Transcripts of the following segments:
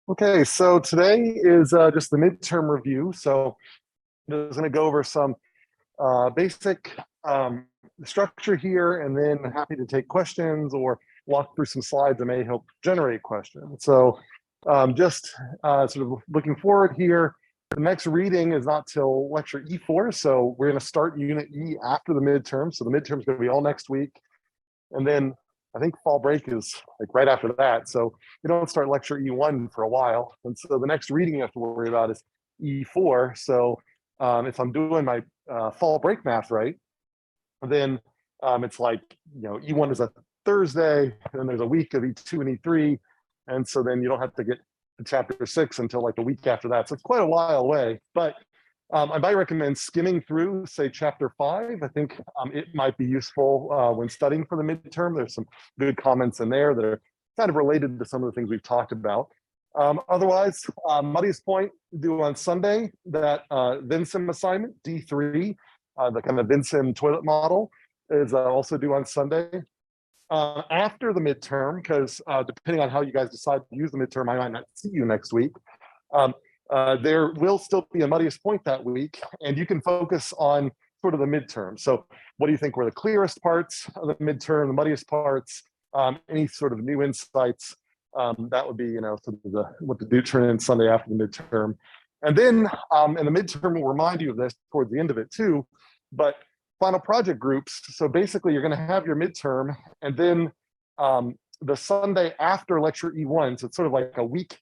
Okay, so today is just the midterm review. So I'm just going to go over some basic structure here, and then happy to take questions or walk through some slides that may help generate questions. So just sort of looking forward here. The next reading is not till lecture E4, so we're going to start unit E after the midterm. So the midterm is going to be all next week. And then I think fall break is like right after that. So you don't start lecture E1 for a while. And so the next reading you have to worry about is E4. So if I'm doing my fall break math right, then it's like, E1 is a Thursday, and then there's a week of E2 and E3. And so then you don't have to get to chapter 6 until like the week after that. So it's quite a while away. But I might recommend skimming through, say, chapter 5. I think it might be useful when studying for the midterm. There's some good comments in there that are kind of related to some of the things we've talked about. Otherwise, Muddy's Point due on Sunday, that VinSim assignment, D3, the kind of VinSim toilet model, is also due on Sunday. After the midterm, because depending on how you guys decide to use the midterm, I might not see you next week. There will still be a Muddiest Point that week, and you can focus on sort of the midterm. So what do you think were the clearest parts of the midterm, the muddiest parts, any sort of new insights? That would be, sort of what to do turn in Sunday after the midterm. And then, and the midterm will remind you of this towards the end of it too, but final project groups. So basically you're going to have your midterm, and then the Sunday after lecture E1, so it's sort of like a week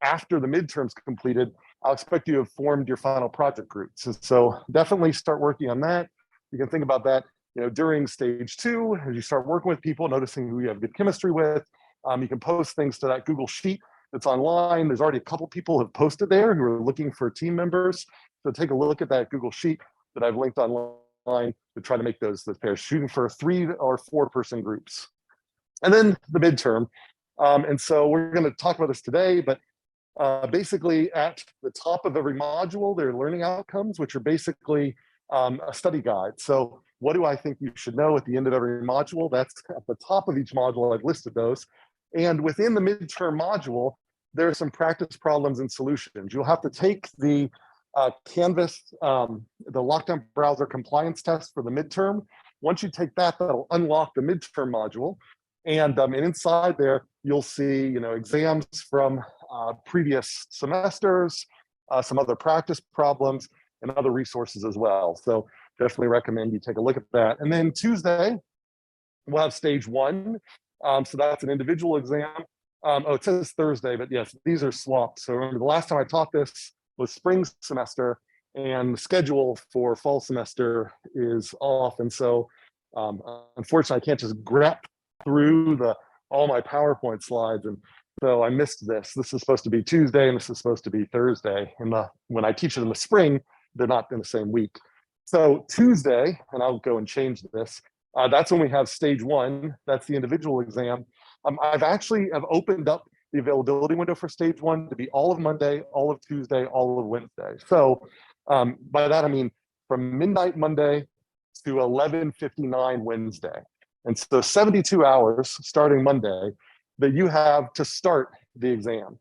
after the midterm's completed, I'll expect you to have formed your final project groups. And so definitely start working on that. You can think about that, during stage 2, as you start working with people, noticing who you have good chemistry with. You can post things to that Google Sheet that's online. There's already a couple people have posted there who are looking for team members. So take a look at that Google Sheet that I've linked online to try to make those pairs, shooting for 3 or 4 person groups. And then the midterm. And so we're going to talk about this today, but basically at the top of every module, there are learning outcomes, which are basically a study guide. So what do I think you should know at the end of every module? That's at the top of each module. I've listed those. And within the midterm module, there are some practice problems and solutions. You'll have to take the Canvas, the lockdown browser compliance test for the midterm. Once you take that, that'll unlock the midterm module. And inside there, you'll see, exams from previous semesters, some other practice problems, and other resources as well. So definitely recommend you take a look at that. And then Tuesday, we'll have stage 1. So that's an individual exam. It says Thursday, but yes, these are swapped. So remember, the last time I taught this was spring semester, and the schedule for fall semester is off. And so unfortunately, I can't just grep through all my PowerPoint slides, and so I missed this. This is supposed to be Tuesday, and this is supposed to be Thursday. And when I teach it in the spring, they're not in the same week. So Tuesday, and I'll go and change this. That's when we have stage 1. That's the individual exam. I've opened up the availability window for stage 1 to be all of Monday, all of Tuesday, all of Wednesday. So by that I mean from midnight Monday to 11:59 Wednesday. And so 72 hours starting Monday that you have to start the exam.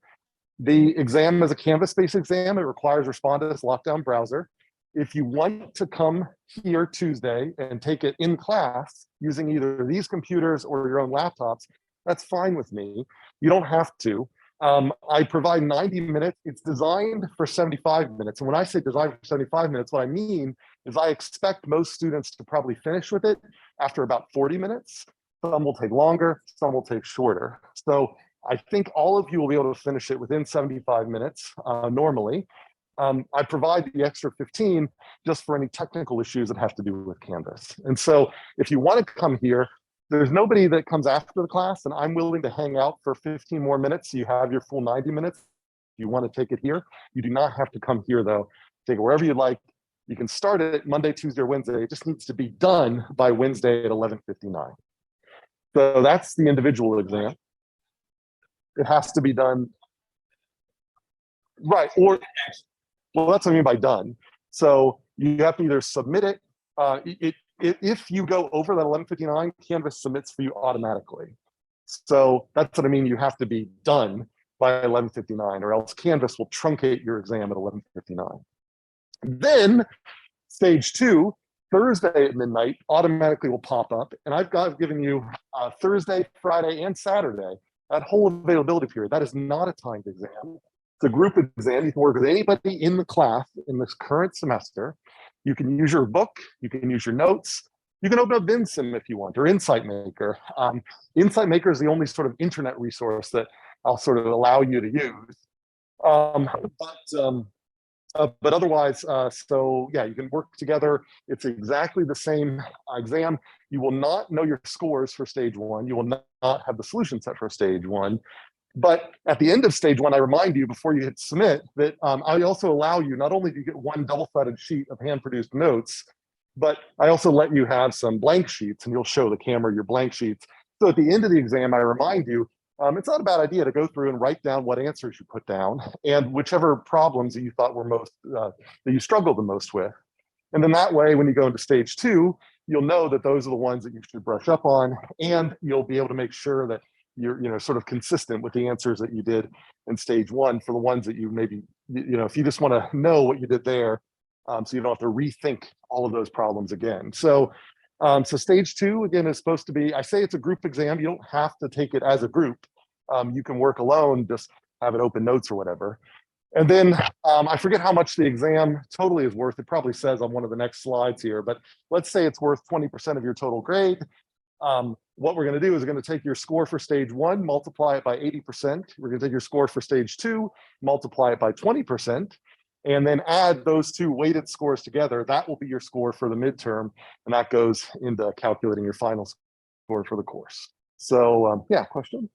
The exam is a Canvas-based exam. It requires Respondus lockdown browser. If you want to come here Tuesday and take it in class using either these computers or your own laptops, that's fine with me. You don't have to. I provide 90 minutes. It's designed for 75 minutes. And when I say designed for 75 minutes, what I mean is I expect most students to probably finish with it after about 40 minutes. Some will take longer, some will take shorter. So I think all of you will be able to finish it within 75 minutes normally. I provide the extra 15 just for any technical issues that have to do with Canvas. And so if you want to come here, there's nobody that comes after the class, and I'm willing to hang out for 15 more minutes so you have your full 90 minutes. If you want to take it here, you do not have to come here though. Take it wherever you like. You can start it Monday, Tuesday, or Wednesday. It just needs to be done by Wednesday at 11:59. So that's the individual exam. It has to be done. Right, well, that's what I mean by done. So you have to either submit it, if you go over that 11:59, Canvas submits for you automatically. So that's what I mean. You have to be done. by 11:59, or else Canvas will truncate your exam at 11:59. Then stage 2, Thursday at midnight, automatically will pop up. And I've given you Thursday, Friday, and Saturday, that whole availability period. That is not a timed exam. It's a group exam. You can work with anybody in the class in this current semester. You can use your book. You can use your notes. You can open up VinSim if you want, or Insight Maker. Insight Maker is the only sort of internet resource that I'll sort of allow you to use. But otherwise, so yeah, you can work together. It's exactly the same exam. You will not know your scores for stage 1. You will not have the solution set for stage 1. But at the end of stage 1, I remind you before you hit submit that I also allow you, not only do you get one double-sided sheet of hand-produced notes, but I also let you have some blank sheets, and you'll show the camera your blank sheets. So at the end of the exam, I remind you, it's not a bad idea to go through and write down what answers you put down and whichever problems that you thought were most, that you struggled the most with. And then that way, when you go into stage 2, you'll know that those are the ones that you should brush up on, and you'll be able to make sure that you're sort of consistent with the answers that you did in stage 1 for the ones that you maybe, if you just want to know what you did there, so you don't have to rethink all of those problems again. So stage 2, again, is supposed to be, I say it's a group exam. You don't have to take it as a group. You can work alone, just have it open notes or whatever. And then I forget how much the exam totally is worth. It probably says on one of the next slides here, but let's say it's worth 20% of your total grade. What we're going to do is we're going to take your score for stage 1, multiply it by 80%. We're going to take your score for stage 2, multiply it by 20. And then add those two weighted scores together. That will be your score for the midterm, and that goes into calculating your final score for the course. So yeah, question?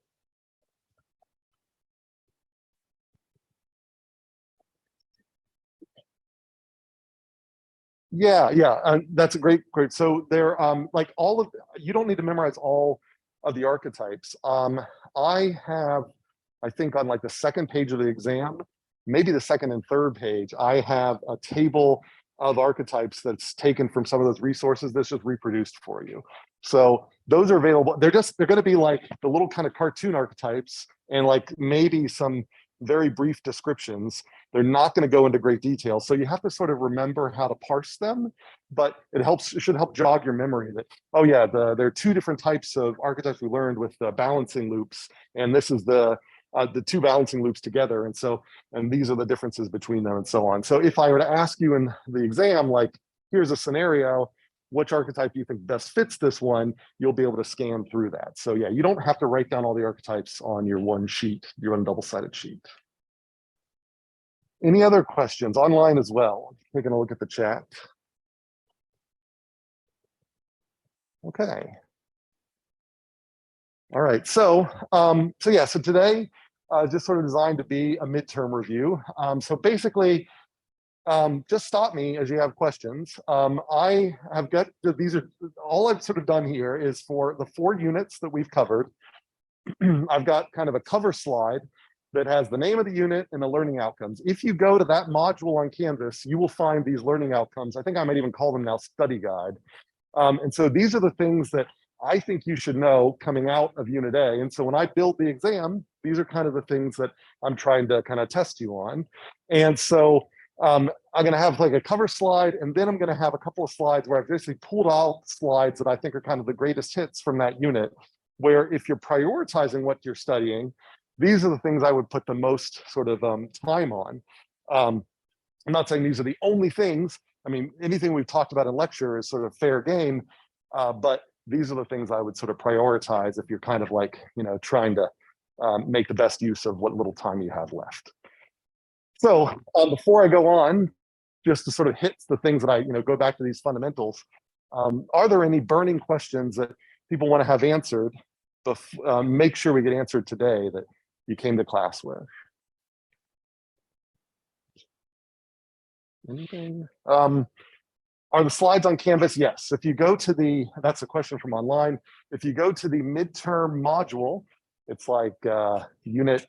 Yeah, that's a great. So there, like all of, you don't need to memorize all of the archetypes. I have, I think on like the second page of the exam, maybe the second and third page, I have a table of archetypes that's taken from some of those resources that's just reproduced for you. So those are available. They're going to be like the little kind of cartoon archetypes and like maybe some very brief descriptions. They're not going to go into great detail. So you have to sort of remember how to parse them, but it should help jog your memory that, oh yeah, there are 2 different types of archetypes we learned with the balancing loops. And this is the 2 balancing loops together. And these are the differences between them and so on. So if I were to ask you in the exam, like, here's a scenario, which archetype do you think best fits this one? You'll be able to scan through that. So yeah, you don't have to write down all the archetypes on your one sheet, your one double-sided sheet. Any other questions online as well? Taking a look at the chat. Okay. All right, so today just sort of designed to be a midterm review. So basically, just stop me as you have questions. I have got, these are, all I've sort of done here is for the 4 units that we've covered, I've got kind of a cover slide that has the name of the unit and the learning outcomes. If you go to that module on Canvas, you will find these learning outcomes. I think I might even call them now study guide. And so these are the things that I think you should know coming out of Unit A. And so when I build the exam, these are kind of the things that I'm trying to kind of test you on. And so I'm going to have like a cover slide, and then I'm going to have a couple of slides where I've basically pulled out slides that I think are kind of the greatest hits from that unit, where if you're prioritizing what you're studying, these are the things I would put the most sort of time on. I'm not saying these are the only things. I mean, anything we've talked about in lecture is sort of fair game, but these are the things I would sort of prioritize if you're kind of like, trying to make the best use of what little time you have left. So before I go on, just to sort of hit the things that I, go back to these fundamentals, are there any burning questions that people want to have answered? Make sure we get answered today that you came to class with. Anything? Are the slides on Canvas? Yes. If you go to that's a question from online. If you go to the midterm module, it's like unit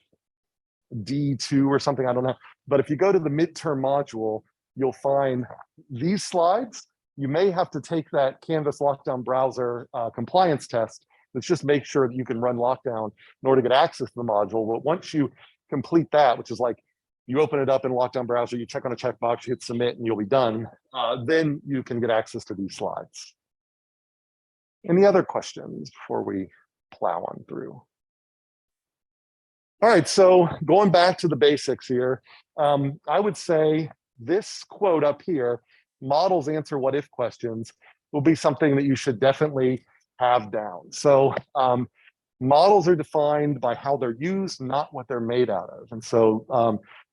D2 or something, I don't know. But if you go to the midterm module, you'll find these slides. You may have to take that Canvas lockdown browser compliance test. Let's just make sure that you can run lockdown in order to get access to the module. But once you complete that, which is like you open it up in lockdown browser, you check on a checkbox, you hit submit, and you'll be done. Then you can get access to these slides. Any other questions before we plow on through? All right, so going back to the basics here, I would say this quote up here, models answer what if questions, will be something that you should definitely have down. So models are defined by how they're used, not what they're made out of. And so,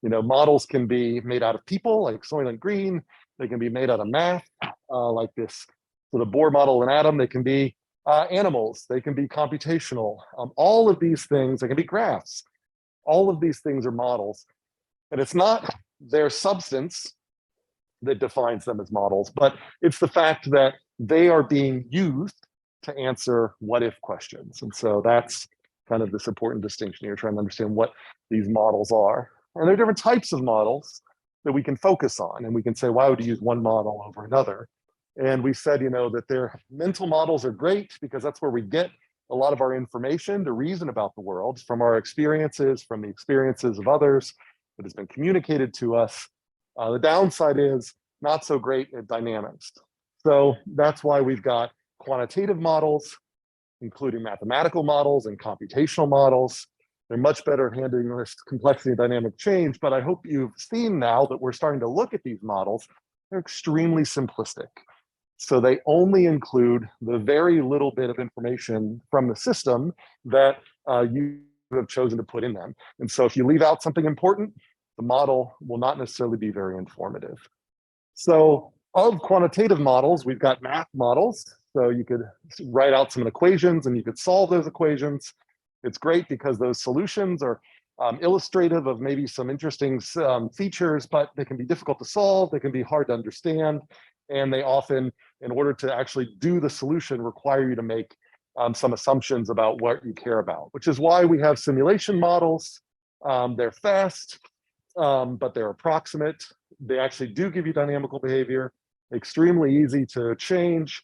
models can be made out of people like Soylent Green. They can be made out of math, like this sort of Bohr model and Atom. They can be animals. They can be computational. All of these things, they can be graphs. All of these things are models. And it's not their substance that defines them as models, but it's the fact that they are being used to answer what if questions. And so that's kind of this important distinction here, trying to understand what these models are. And there are different types of models that we can focus on, and we can say, why would you use one model over another? And we said, that their mental models are great because that's where we get a lot of our information to reason about the world from our experiences, from the experiences of others that has been communicated to us. The downside is not so great at dynamics. So that's why we've got quantitative models, including mathematical models and computational models. They're much better at handling this complexity and dynamic change, but I hope you've seen now that we're starting to look at these models, they're extremely simplistic. So they only include the very little bit of information from the system that you have chosen to put in them. And so if you leave out something important, the model will not necessarily be very informative. So of quantitative models, we've got math models. So you could write out some equations and you could solve those equations. It's great because those solutions are illustrative of maybe some interesting features, but they can be difficult to solve. They can be hard to understand. And they often, in order to actually do the solution, require you to make some assumptions about what you care about, which is why we have simulation models. They're fast, but they're approximate. They actually do give you dynamical behavior, extremely easy to change.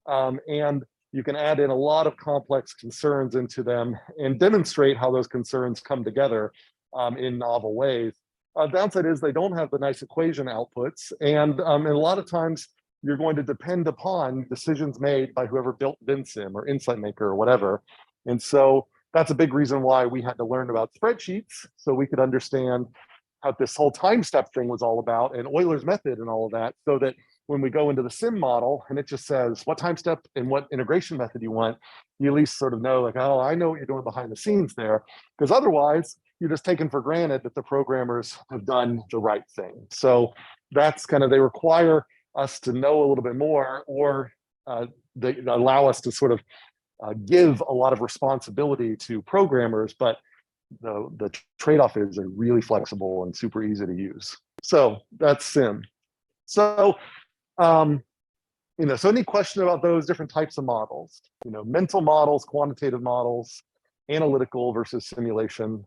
And you can add in a lot of complex concerns into them and demonstrate how those concerns come together in novel ways. Downside is they don't have the nice equation outputs. And a lot of times you're going to depend upon decisions made by whoever built VinSim or Insight Maker or whatever. And so that's a big reason why we had to learn about spreadsheets so we could understand how this whole time step thing was all about and Euler's method and all of that, so that when we go into the sim model and it just says what time step and what integration method you want, you at least sort of know like, oh, I know what you're doing behind the scenes there. Because otherwise you're just taking for granted that the programmers have done the right thing. So that's kind of, they require us to know a little bit more, or they allow us to sort of give a lot of responsibility to programmers, but the trade-off is they're really flexible and super easy to use. So that's sim. So, so any question about those different types of models, mental models, quantitative models, analytical versus simulation?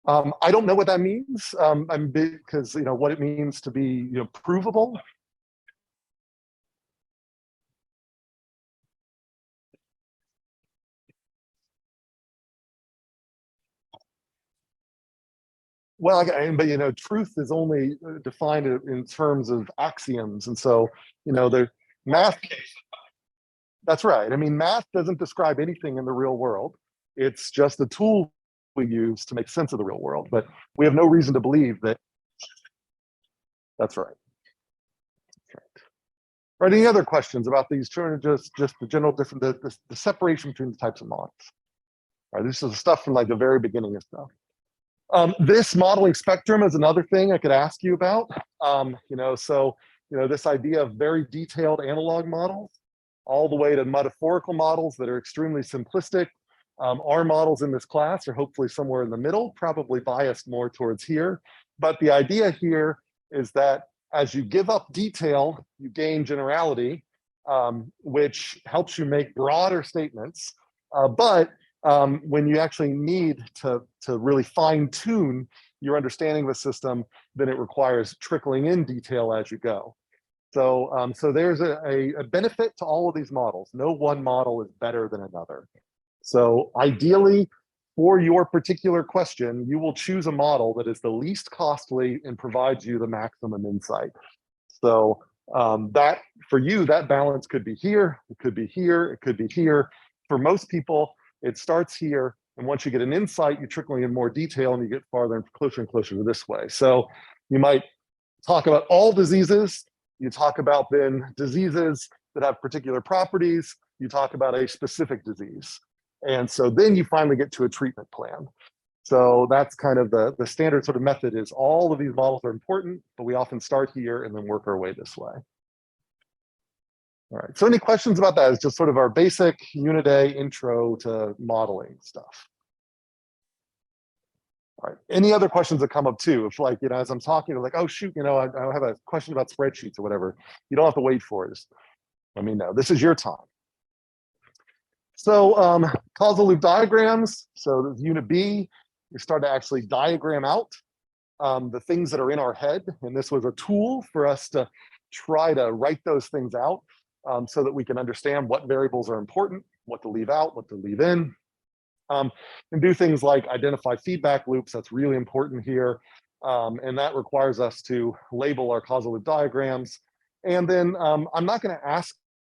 I don't know what that means. Because what it means to be provable. Well, but truth is only defined in terms of axioms, and so the math. That's right. I mean, math doesn't describe anything in the real world. It's just a tool we use to make sense of the real world. But we have no reason to believe that. That's right. That's right. All right. Any other questions about these? Just the general different the separation between the types of models. All right. This is stuff from like the very beginning of stuff. This modeling spectrum is another thing I could ask you about. This idea of very detailed analog models, all the way to metaphorical models that are extremely simplistic. Our models in this class are hopefully somewhere in the middle, probably biased more towards here. But the idea here is that as you give up detail, you gain generality, which helps you make broader statements. But when you actually need to really fine tune your understanding of a system, then it requires trickling in detail as you go. So there's a benefit to all of these models. No one model is better than another. So ideally, for your particular question, you will choose a model that is the least costly and provides you the maximum insight. So that for you, that balance could be here, it could be here, it could be here. For most people, it starts here. And once you get an insight, you trickle in more detail and you get farther and closer to this way. So you might talk about all diseases. You talk about then diseases that have particular properties. You talk about a specific disease. And so then you finally get to a treatment plan. So that's kind of the standard sort of method is all of these models are important, but we often start here and then work our way this way. All right, so any questions about that? It's just sort of our basic Unit A intro to modeling stuff. All right, any other questions that come up too? If like, as I'm talking, like, oh shoot, I have a question about spreadsheets or whatever. You don't have to wait for it. Just let me know. This is your time. So causal loop diagrams. So this Unit B, we start to actually diagram out the things that are in our head. And this was a tool for us to try to write those things out so that we can understand what variables are important, what to leave out, what to leave in. And do things like identify feedback loops. That's really important here. And that requires us to label our causal loop diagrams. And then I'm not going to ask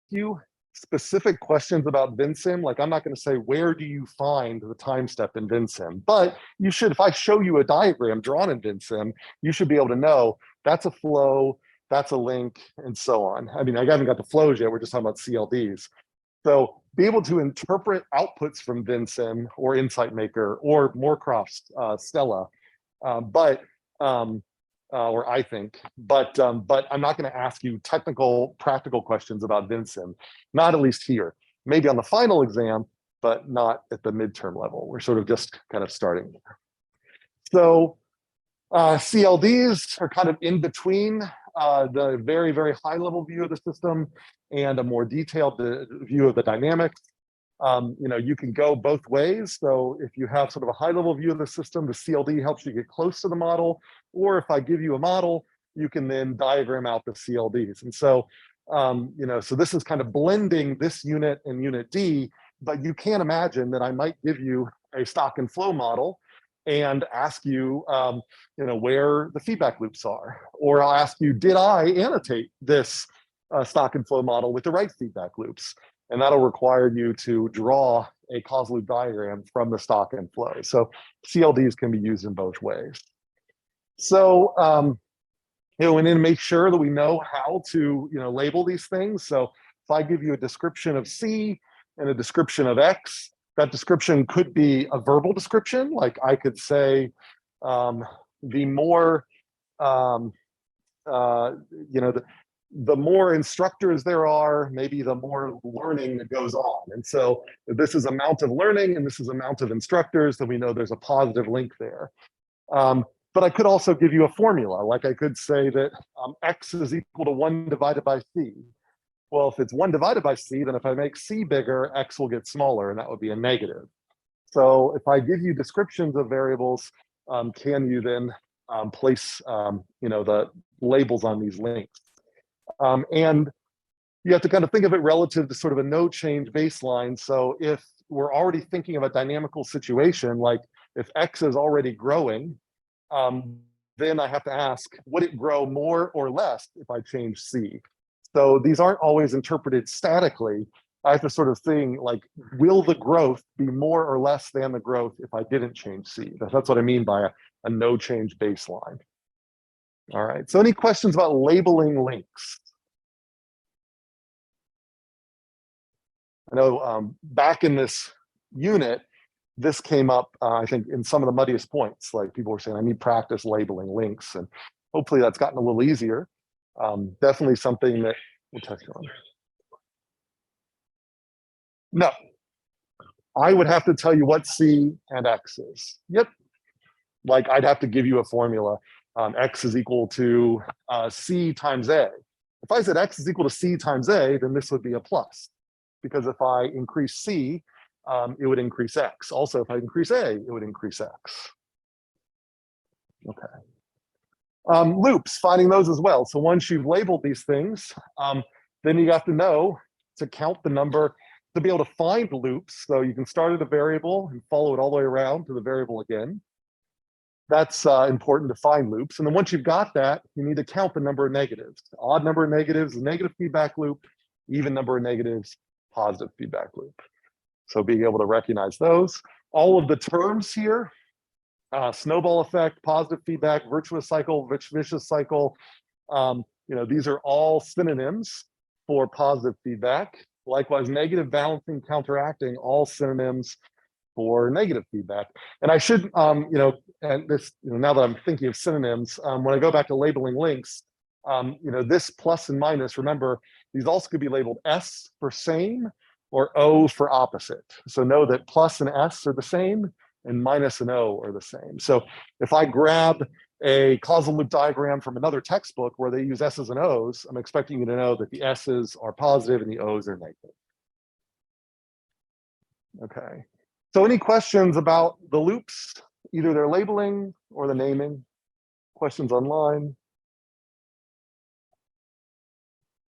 you specific questions about Vensim. Like I'm not going to say, where do you find the time step in Vensim? But you should, if I show you a diagram drawn in Vensim, you should be able to know that's a flow, that's a link, and so on. I mean, I haven't got the flows yet. We're just talking about CLDs. So be able to interpret outputs from Vensim or Insight Maker or Moorcroft's Stella, or I think, but I'm not going to ask you technical, practical questions about Vensim, not at least here. Maybe on the final exam, but not at the midterm level. We're sort of just kind of starting there. So CLDs are kind of in between the very, very high level view of the system and a more detailed view of the dynamics. You can go both ways. So if you have sort of a high level view of the system, the CLD helps you get close to the model. Or if I give you a model, you can then diagram out the CLDs. And so, so this is kind of blending this unit and Unit D, but you can imagine that I might give you a stock and flow model and ask you, where the feedback loops are. Or I'll ask you, did I annotate this stock and flow model with the right feedback loops? And that'll require you to draw a causal loop diagram from the stock and flow. So CLDs can be used in both ways. So, and then make sure that we know how to, label these things. So if I give you a description of C and a description of X, that description could be a verbal description. Like I could say, the more, the more instructors there are, maybe the more learning that goes on. And so if this is amount of learning and this is amount of instructors, then we know there's a positive link there. But I could also give you a formula. Like I could say that X is equal to 1 divided by C. Well, if it's 1 divided by C, then if I make C bigger, X will get smaller, and that would be a negative. So if I give you descriptions of variables, can you then place the labels on these links? And you have to kind of think of it relative to sort of a no change baseline. So if we're already thinking of a dynamical situation, like if X is already growing, then I have to ask, would it grow more or less if I change C? So these aren't always interpreted statically. I have to sort of think like, will the growth be more or less than the growth if I didn't change C? That's what I mean by a no change baseline. All right, so any questions about labeling links? I know back in this unit, this came up, I think, in some of the muddiest points. Like people were saying, I need practice labeling links, and hopefully that's gotten a little easier. Definitely something that we'll touch on. No, I would have to tell you what C and X is. Yep, like I'd have to give you a formula. X is equal to C times A. If I said X is equal to C times A, then this would be a plus. Because if I increase C, it would increase X. Also, if I increase A, it would increase X. Okay. Loops, finding those as well. So once you've labeled these things, then you have to know to count the number to be able to find loops. So you can start at a variable and follow it all the way around to the variable again. That's important to find loops. And then once you've got that, you need to count the number of negatives. The odd number of negatives is a negative feedback loop, even number of negatives, positive feedback loop. So being able to recognize those. All of the terms here, snowball effect, positive feedback, virtuous cycle, vicious cycle, these are all synonyms for positive feedback. Likewise, negative, balancing, counteracting, all synonyms for negative feedback. And I should, and this, now that I'm thinking of synonyms, when I go back to labeling links, this plus and minus, remember, these also could be labeled S for same or O for opposite. So know that plus and S are the same and minus and O are the same. So if I grab a causal loop diagram from another textbook where they use S's and O's, I'm expecting you to know that the S's are positive and the O's are negative. Okay. So any questions about the loops, either their labeling or the naming? Questions online?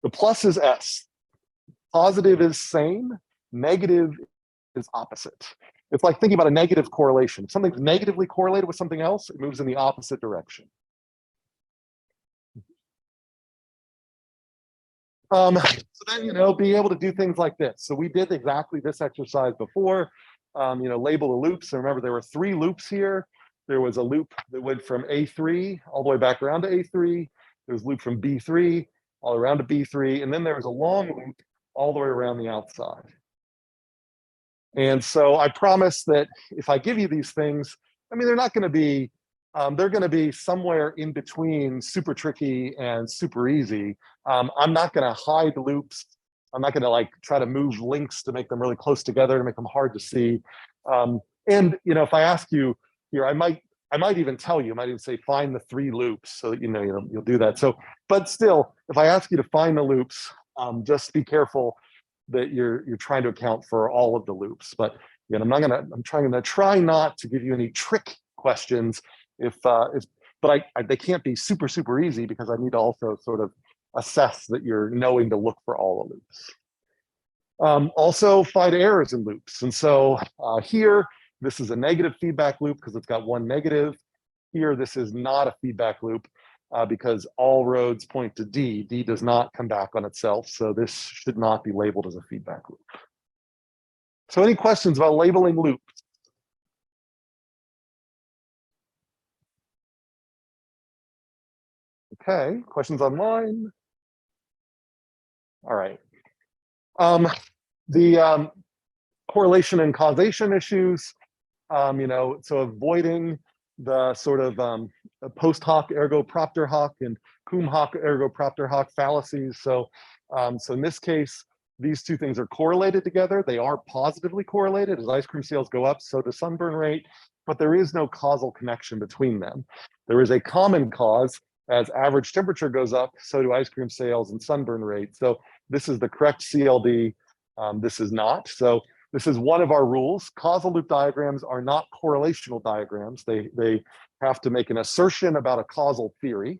The plus is S. Positive is same. Negative is opposite. It's like thinking about a negative correlation. If something's negatively correlated with something else, it moves in the opposite direction. So then, be able to do things like this. So we did exactly this exercise before, label the loops. And remember, there were 3 loops here. There was a loop that went from A3 all the way back around to A3. There was a loop from B3 all around to B3. And then there was a long loop all the way around the outside. And so I promise that if I give you these things, they're not going to be, they're going to be somewhere in between super tricky and super easy. I'm not going to hide loops. I'm not going to try to move links to make them really close together to make them hard to see. And if I ask you here, I might even tell you, I might even say find the 3 loops so that you'll do that. So, but still, if I ask you to find the loops, just be careful that you're trying to account for all of the loops. But I'm trying to try not to give you any trick questions but they can't be super, super easy because I need to also sort of assess that you're knowing to look for all the loops. Also find errors in loops. And so here, this is a negative feedback loop because it's got 1 negative. Here, this is not a feedback loop because all roads point to D. D does not come back on itself. So this should not be labeled as a feedback loop. So any questions about labeling loops? Okay, questions online? All right. The correlation and causation issues, so avoiding the sort of post hoc ergo propter hoc and cum hoc ergo propter hoc fallacies. So in this case, these 2 things are correlated together. They are positively correlated. As ice cream sales go up, so does sunburn rate, but there is no causal connection between them. There is a common cause. As average temperature goes up, so do ice cream sales and sunburn rate. So this is the correct CLD. This is not. So this is one of our rules. Causal loop diagrams are not correlational diagrams. They have to make an assertion about a causal theory.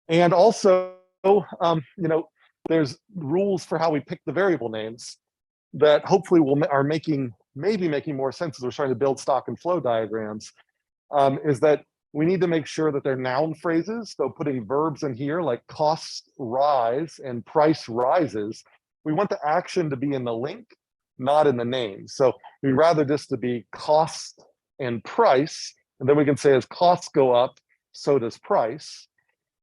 And also, there's rules for how we pick the variable names that hopefully are maybe making more sense as we're starting to build stock and flow diagrams, is that we need to make sure that they're noun phrases. So putting verbs in here like costs rise and price rises, we want the action to be in the link, not in the name. So we'd rather just to be cost and price, and then we can say as costs go up, so does price.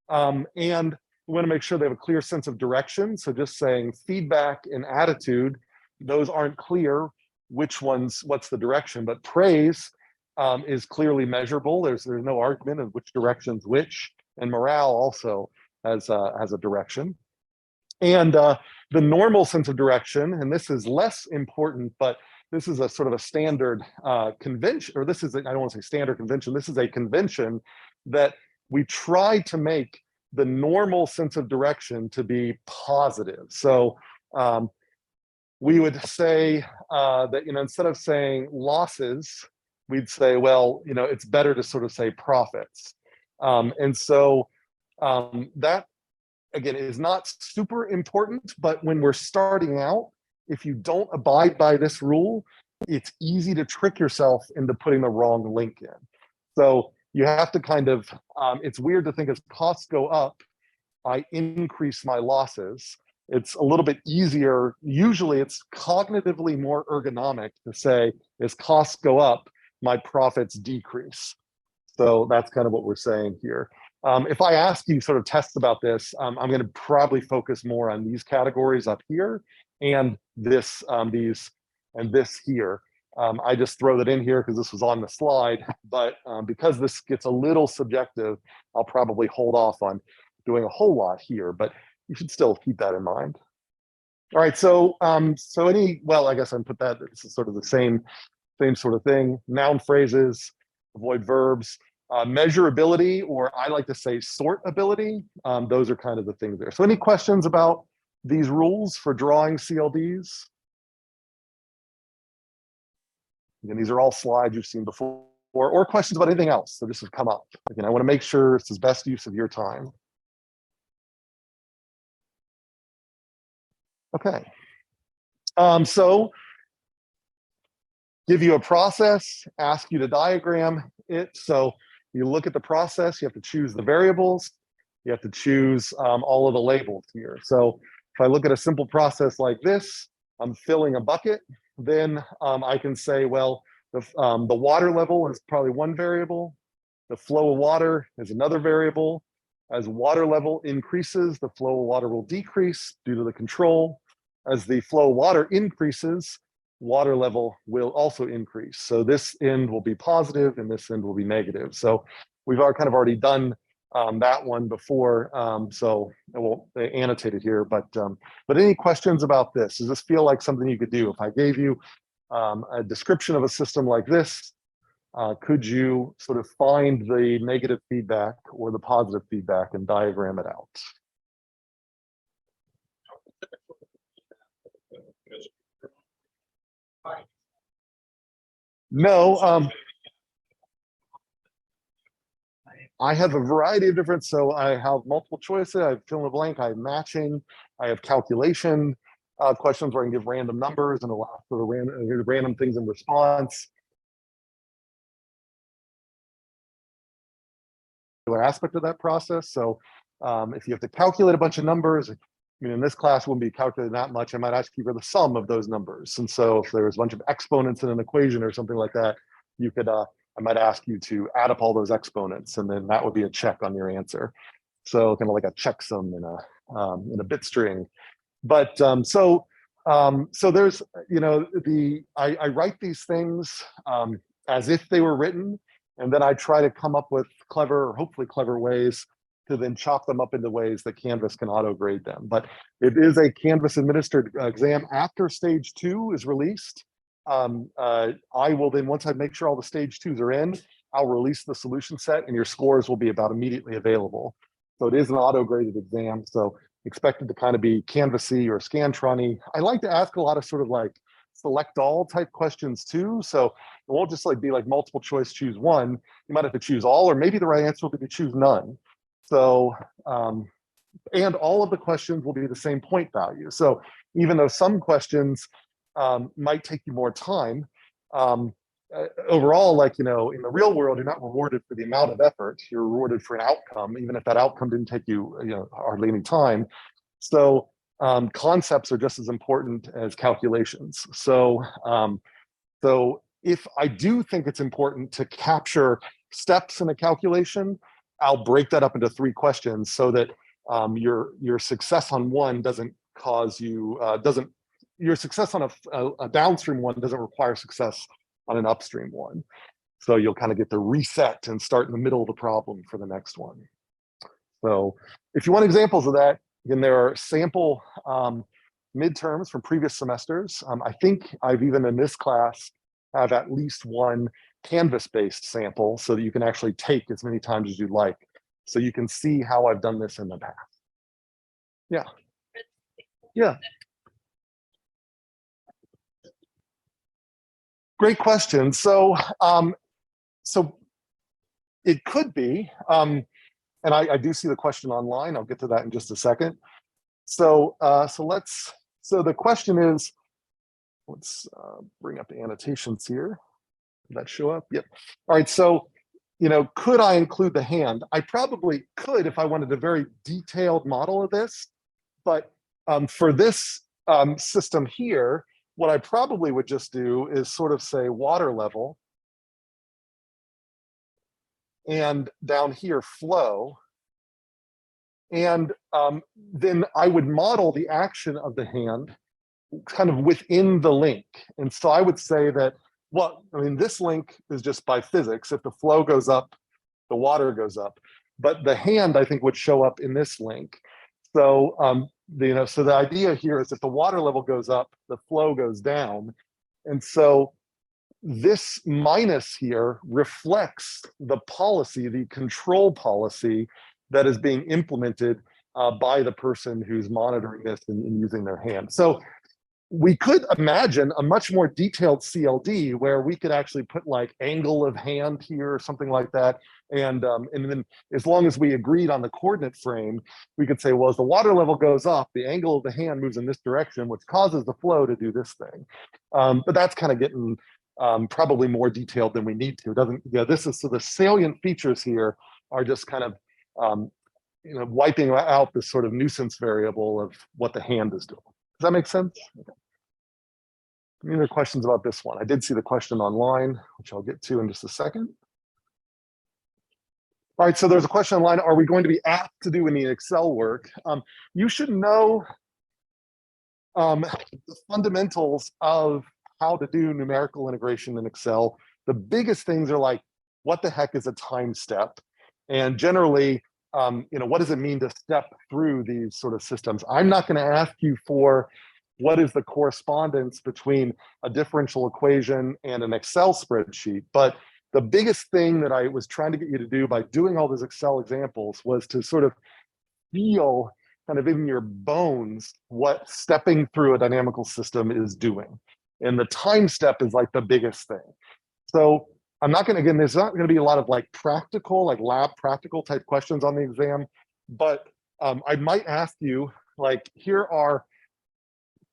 And we want to make sure they have a clear sense of direction. So just saying feedback and attitude, those aren't clear what's the direction, but praise is clearly measurable. There's no argument of which direction's which, and morale also has a direction. And the normal sense of direction, and this is less important, but this is a sort of a standard convention, or this is, I don't want to say standard convention, this is a convention that we try to make the normal sense of direction to be positive. So we would say that, instead of saying losses, we'd say, well, it's better to sort of say profits. And so that, again, is not super important, but when we're starting out, if you don't abide by this rule, it's easy to trick yourself into putting the wrong link in. So you have to kind of, it's weird to think as costs go up, I increase my losses. It's a little bit easier. Usually it's cognitively more ergonomic to say, as costs go up, my profits decrease. So that's kind of what we're saying here. If I ask you sort of tests about this, I'm going to probably focus more on these categories up here and this, these, and this here. I just throw that in here because this was on the slide, but because this gets a little subjective, I'll probably hold off on doing a whole lot here, but you should still keep that in mind. All right, so well, I guess I put that, this is sort of the same sort of thing. Noun phrases, avoid verbs. Measurability, or I like to say sortability, those are kind of the things there. So any questions about these rules for drawing CLDs? Again, these are all slides you've seen before, or questions about anything else that just have come up. Again, I want to make sure it's the best use of your time. Okay. So give you a process, ask you to diagram it. So you look at the process, you have to choose the variables, you have to choose all of the labels here. So if I look at a simple process like this, I'm filling a bucket, then I can say, well, the water level is probably one variable, the flow of water is another variable. As water level increases, the flow of water will decrease due to the control. As the flow of water increases, water level will also increase. So this end will be positive and this end will be negative. So we've kind of already done that one before, so I won't annotate it here, but any questions about this? Does this feel like something you could do? If I gave you a description of a system like this, could you sort of find the negative feedback or the positive feedback and diagram it out? No, I have a variety of different, so I have multiple choices, I have fill in the blank, I have matching, I have calculation questions where I can give random numbers and allow for random things in response. Aspect of that process. So if you have to calculate a bunch of numbers, I mean, in this class wouldn't be calculating that much. I might ask you for the sum of those numbers. And so if there's a bunch of exponents in an equation or something like that, you could, I might ask you to add up all those exponents, and then that would be a check on your answer. So kind of like a checksum in a bit string. But so there's, you know, I write these things as if they were written, and then I try to come up with clever, or hopefully clever ways to then chop them up into ways that Canvas can auto grade them. But it is a Canvas administered exam after stage 2 is released. I will then, once I make sure all the stage 2s are in, I'll release the solution set and your scores will be about immediately available. So it is an auto graded exam. So expected to kind of be Canvas-y or Scantron-y. I like to ask a lot of sort of like select all type questions too. So it won't just like be like multiple choice, choose one. You might have to choose all, or maybe the right answer will be to choose none. So, and all of the questions will be the same point value. So even though some questions might take you more time, overall, like, you know, in the real world, you're not rewarded for the amount of effort, you're rewarded for an outcome, even if that outcome didn't take you, you know, hardly any time. So concepts are just as important as calculations. So, so if I do think it's important to capture steps in a calculation, I'll break that up into 3 questions so that your success on one doesn't cause you, your success on a downstream one doesn't require success on an upstream one. So you'll kind of get to reset and start in the middle of the problem for the next one. So if you want examples of that, again, there are sample midterms from previous semesters. I think I've even in this class have at least one Canvas-based sample so that you can actually take as many times as you'd like. So you can see how I've done this in the past. Yeah. Yeah. Great question. So, so it could be, and I do see the question online. I'll get to that in just a second. So so the question is, let's bring up the annotations here. Did that show up? Yep. All right. So, could I include the hand? I probably could if I wanted a very detailed model of this. But for this system here, what I probably would just do is sort of say water level. And down here, flow. And then I would model the action of the hand kind of within the link. And so I would say that, well, I mean, this link is just by physics. If the flow goes up, the water goes up. But the hand, I think, would show up in this link. So, so the idea here is if the water level goes up, the flow goes down. And so this minus here reflects the policy, the control policy that is being implemented by the person who's monitoring this and using their hand. So we could imagine a much more detailed CLD where we could actually put like angle of hand here or something like that. And then as long as we agreed on the coordinate frame, we could say, well, as the water level goes up, the angle of the hand moves in this direction, which causes the flow to do this thing. But that's kind of getting probably more detailed than we need to. It doesn't, this is, so the salient features here are just kind of, wiping out this sort of nuisance variable of what the hand is doing. Does that make sense? Okay. Any other questions about this one? I did see the question online, which I'll get to in just a second. All right, so there's a question online. Are we going to be asked to do any Excel work? You should know the fundamentals of how to do numerical integration in Excel. The biggest things are like, what the heck is a time step? And generally, what does it mean to step through these sort of systems? I'm not going to ask you for what is the correspondence between a differential equation and an Excel spreadsheet. But the biggest thing that I was trying to get you to do by doing all those Excel examples was to sort of feel kind of in your bones what stepping through a dynamical system is doing. And the time step is like the biggest thing. So I'm not going to, again, there's not going to be a lot of like practical, like lab practical type questions on the exam, but I might ask you, like, here are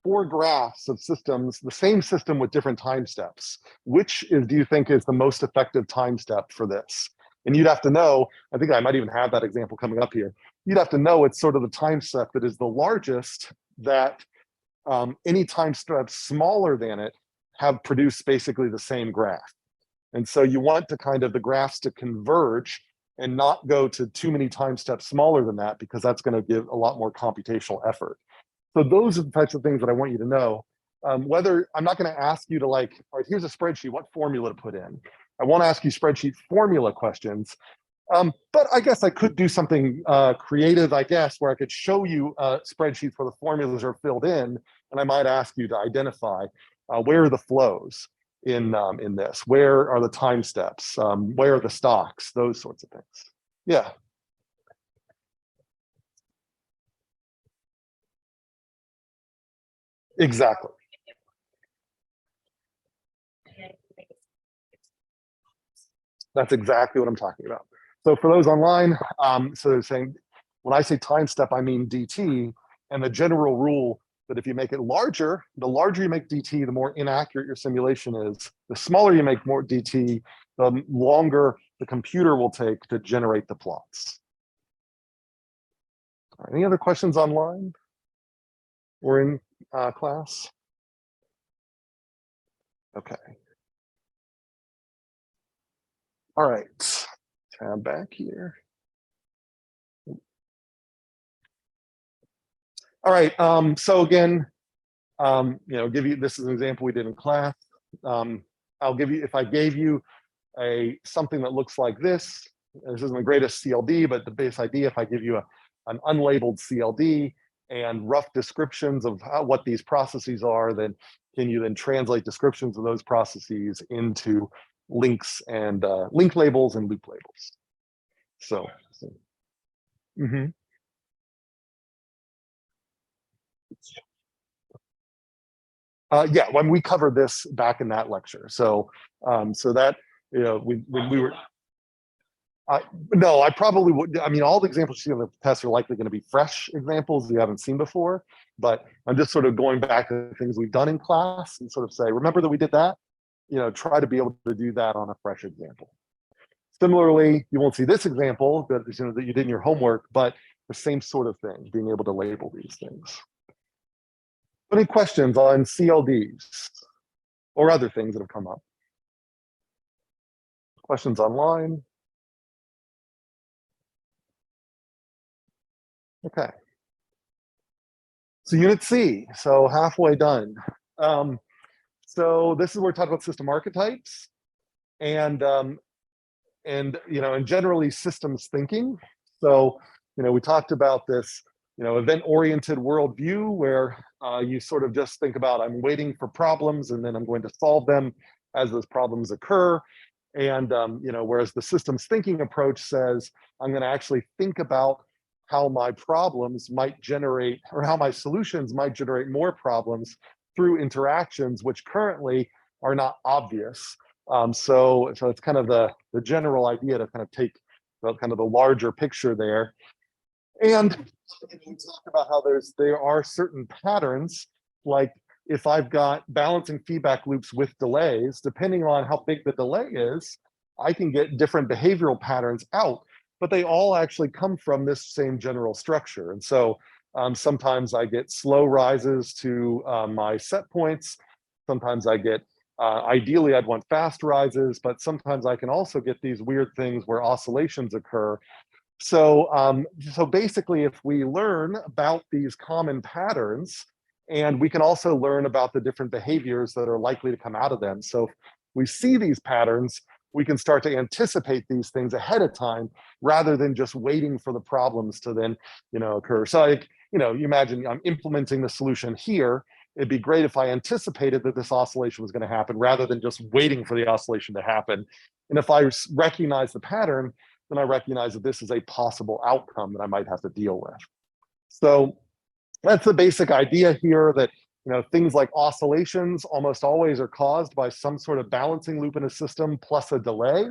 4 graphs of systems, the same system with different time steps. Which do you think is the most effective time step for this? And you'd have to know, I think I might even have that example coming up here. You'd have to know it's sort of the time step that is the largest, that any time step smaller than it have produced basically the same graph. And so you want to kind of the graphs to converge and not go to too many time steps smaller than that, because that's going to give a lot more computational effort. So those are the types of things that I want you to know. Whether I'm not going to ask you to like, all right, here's a spreadsheet, what formula to put in. I won't ask you spreadsheet formula questions. But I guess I could do something creative, I guess, where I could show you spreadsheets where the formulas are filled in, and I might ask you to identify where are the flows in this, where are the time steps, where are the stocks, those sorts of things. Yeah. Exactly. That's exactly what I'm talking about. So for those online, so they're saying, when I say time step, I mean DT, and the general rule that if you make it larger, the larger you make DT, the more inaccurate your simulation is. The smaller you make more DT, the longer the computer will take to generate the plots. All right, any other questions online or in class? Okay. All right, tab back here. All right, so again, give you, this is an example we did in class. I'll give you, if I gave you something that looks like this isn't the greatest CLD, but the base idea, if I give you an unlabeled CLD and rough descriptions of what these processes are, then can you then translate descriptions of those processes into links and link labels and loop labels? So, mm-hmm. Yeah, when we covered this back in that lecture. So, so that, when we were, I, no, I probably would. I mean, all the examples you see on the test are likely going to be fresh examples you haven't seen before. But I'm just sort of going back to things we've done in class and sort of say, remember that we did that? Try to be able to do that on a fresh example. Similarly, you won't see this example that that you did in your homework, but the same sort of thing, being able to label these things. Any questions on CLDs or other things that have come up? Questions online? Okay. So Unit C, so halfway done. So this is where we talk about system archetypes and and generally systems thinking. So we talked about this event-oriented worldview where you sort of just think about, I'm waiting for problems and then I'm going to solve them as those problems occur. And whereas the systems thinking approach says, I'm going to actually think about how my problems might generate, or how my solutions might generate more problems through interactions which currently are not obvious. So it's kind of the general idea to kind of take the larger picture there. And we talk about how there are certain patterns, like if I've got balancing feedback loops with delays, depending on how big the delay is, I can get different behavioral patterns out, but they all actually come from this same general structure. And so sometimes I get slow rises to my set points. Sometimes I get, ideally I'd want fast rises, but sometimes I can also get these weird things where oscillations occur. So basically, if we learn about these common patterns, and we can also learn about the different behaviors that are likely to come out of them. So if we see these patterns, we can start to anticipate these things ahead of time rather than just waiting for the problems to then, occur. So you imagine I'm implementing the solution here. It'd be great if I anticipated that this oscillation was going to happen rather than just waiting for the oscillation to happen. And if I recognize the pattern, then I recognize that this is a possible outcome that I might have to deal with. So that's the basic idea here, that things like oscillations almost always are caused by some sort of balancing loop in a system plus a delay.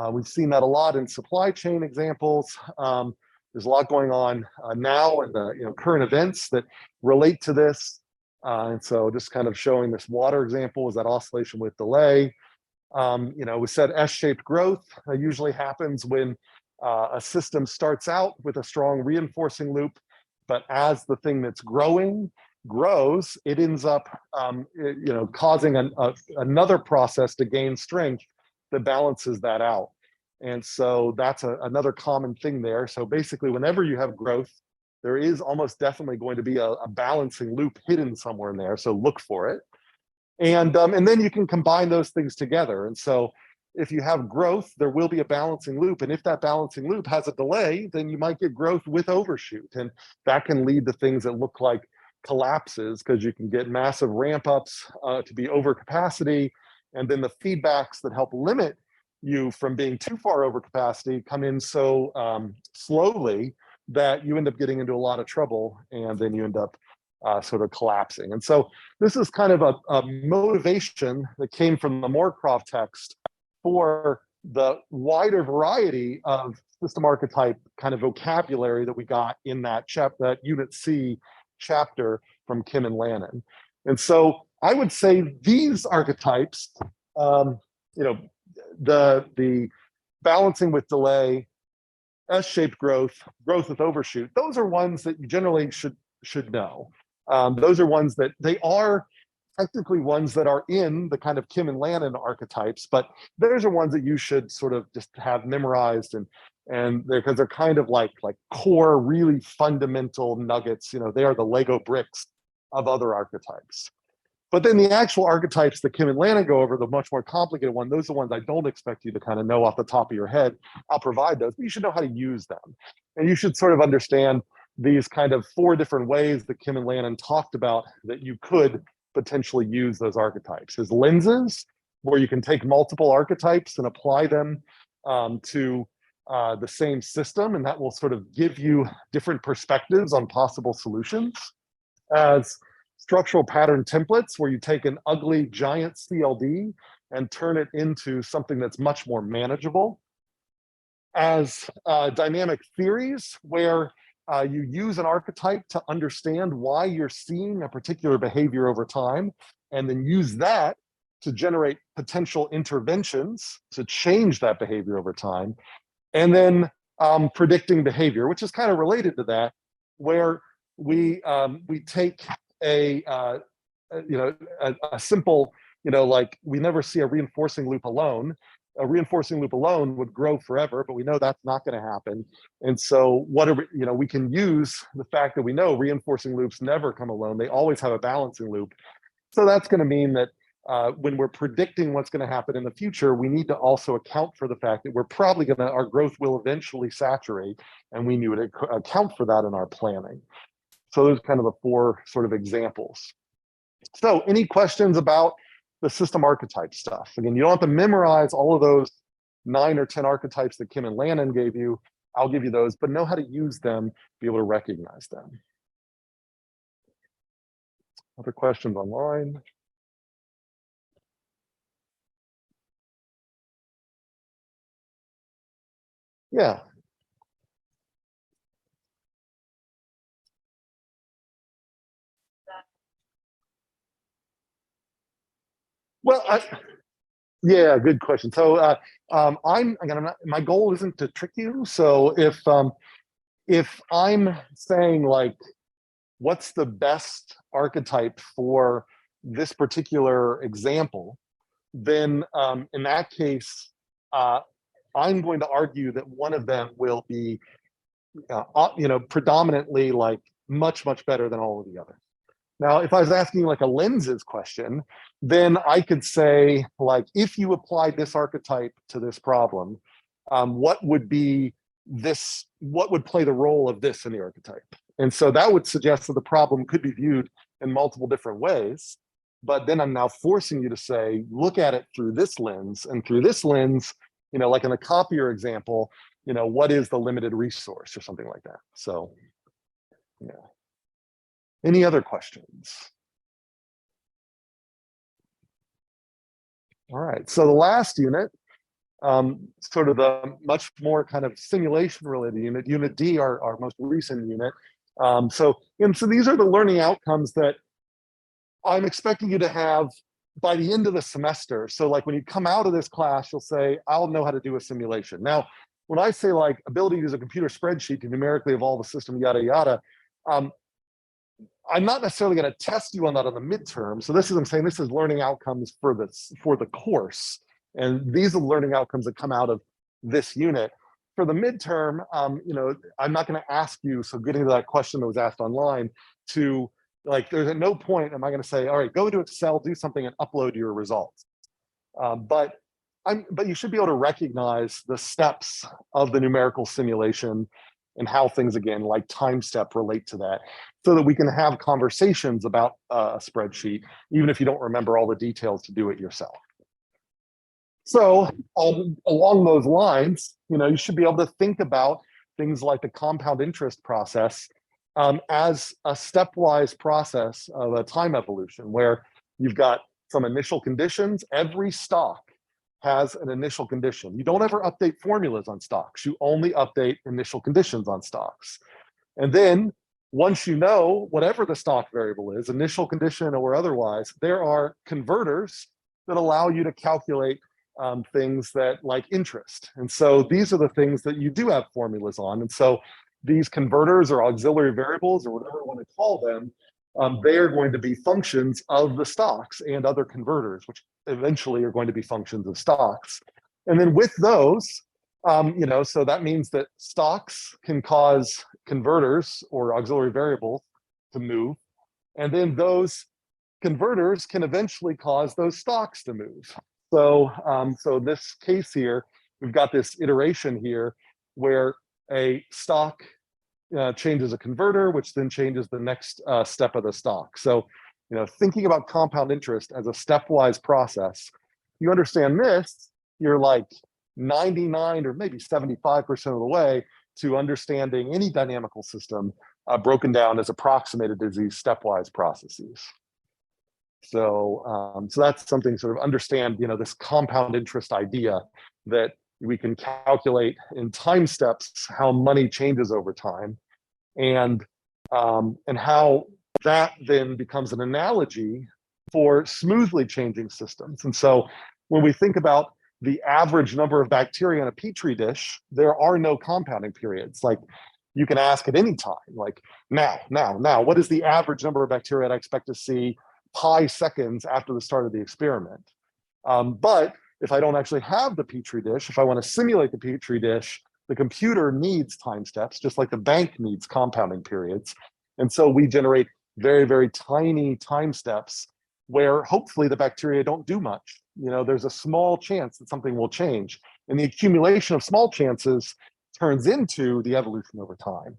We've seen that a lot in supply chain examples. There's a lot going on now in the current events that relate to this. And so just kind of showing this water example is that oscillation with delay. We said S-shaped growth usually happens when a system starts out with a strong reinforcing loop, but as the thing that's growing grows, it ends up causing another process to gain strength that balances that out. And so that's another common thing there. So basically, whenever you have growth, there is almost definitely going to be a balancing loop hidden somewhere in there. So look for it. And then you can combine those things together. And so if you have growth, there will be a balancing loop. And if that balancing loop has a delay, then you might get growth with overshoot. And that can lead to things that look like collapses, because you can get massive ramp ups to be over capacity. And then the feedbacks that help limit you from being too far over capacity come in so slowly that you end up getting into a lot of trouble, and then you end up sort of collapsing. And so this is kind of a motivation that came from the Moorcroft text for the wider variety of system archetype kind of vocabulary that we got in that Unit C chapter from Kim and Lannon. And so I would say these archetypes, the balancing with delay, S-shaped growth, growth with overshoot, those are ones that you generally should know. Those are ones that they are technically ones that are in the kind of Kim and Lannon archetypes, but those are ones that you should sort of just have memorized, and because they're kind of like core, really fundamental nuggets. They are the Lego bricks of other archetypes. But then the actual archetypes that Kim and Lannon go over, the much more complicated one, those are the ones I don't expect you to kind of know off the top of your head. I'll provide those, but you should know how to use them. And you should sort of understand these kind of 4 different ways that Kim and Lannon talked about that you could potentially use those archetypes as lenses, where you can take multiple archetypes and apply them to the same system, and that will sort of give you different perspectives on possible solutions. As structural pattern templates, where you take an ugly giant CLD and turn it into something that's much more manageable. as dynamic theories where you use an archetype to understand why you're seeing a particular behavior over time, and then use that to generate potential interventions to change that behavior over time. And then predicting behavior, which is kind of related to that, where we take a simple, like we never see a reinforcing loop alone. A reinforcing loop alone would grow forever, but we know that's not going to happen. And so we can use the fact that we know reinforcing loops never come alone. They always have a balancing loop. So that's going to mean that when we're predicting what's going to happen in the future, we need to also account for the fact that we're probably our growth will eventually saturate, and we need to account for that in our planning. So those are kind of the 4 sort of examples. So any questions about the system archetype stuff? Again, you don't have to memorize all of those 9 or 10 archetypes that Kim and Lannon gave you. I'll give you those, but know how to use them, be able to recognize them. Other questions online? Yeah. Well, yeah, good question. So my goal isn't to trick you. So if I'm saying like, what's the best archetype for this particular example, then in that case, I'm going to argue that one of them will be, predominantly like much better than all of the others. Now, if I was asking like a lenses question, then I could say, like, if you applied this archetype to this problem, what would play the role of this in the archetype? And so that would suggest that the problem could be viewed in multiple different ways. But then I'm now forcing you to say, look at it through this lens, and through this lens, like in the copier example, what is the limited resource or something like that. So, yeah. Any other questions? All right, so the last unit, sort of the much more kind of simulation related unit, Unit D, our most recent unit. So these are the learning outcomes that I'm expecting you to have by the end of the semester. So like when you come out of this class, you'll say, I'll know how to do a simulation. Now, when I say like ability to use a computer spreadsheet to numerically evolve a system, yada, yada, I'm not necessarily going to test you on that on the midterm. So I'm saying this is learning outcomes for the course. And these are the learning outcomes that come out of this unit. For the midterm, I'm not going to ask you, so getting to that question that was asked online, to like, there's at no point am I going to say, all right, go to Excel, do something and upload your results. But you should be able to recognize the steps of the numerical simulation and how things, again, like time step relate to that, so that we can have conversations about a spreadsheet, even if you don't remember all the details to do it yourself. So along those lines, you should be able to think about things like the compound interest process as a stepwise process of a time evolution, where you've got some initial conditions. Every stock has an initial condition. You don't ever update formulas on stocks. You only update initial conditions on stocks. And then once you know whatever the stock variable is, initial condition or otherwise, there are converters that allow you to calculate things that like interest. And so these are the things that you do have formulas on. And so these converters or auxiliary variables or whatever you want to call them, they are going to be functions of the stocks and other converters, which eventually are going to be functions of stocks. And then with those, so that means that stocks can cause converters or auxiliary variables to move. And then those converters can eventually cause those stocks to move. So this case here, we've got this iteration here where a stock changes a converter, which then changes the next step of the stock. So, thinking about compound interest as a stepwise process, you understand this, you're like 99 or maybe 75% of the way to understanding any dynamical system broken down as approximated as these stepwise processes. So, so that's something sort of understand, this compound interest idea that we can calculate in time steps how money changes over time, and how that then becomes an analogy for smoothly changing systems. And so when we think about the average number of bacteria in a petri dish, there are no compounding periods. Like, you can ask at any time, like, now, what is the average number of bacteria I expect to see pi seconds after the start of the experiment? But if I don't actually have the petri dish, if I want to simulate the petri dish, the computer needs time steps, just like the bank needs compounding periods. And so we generate very, very tiny time steps where hopefully the bacteria don't do much. There's a small chance that something will change. And the accumulation of small chances turns into the evolution over time.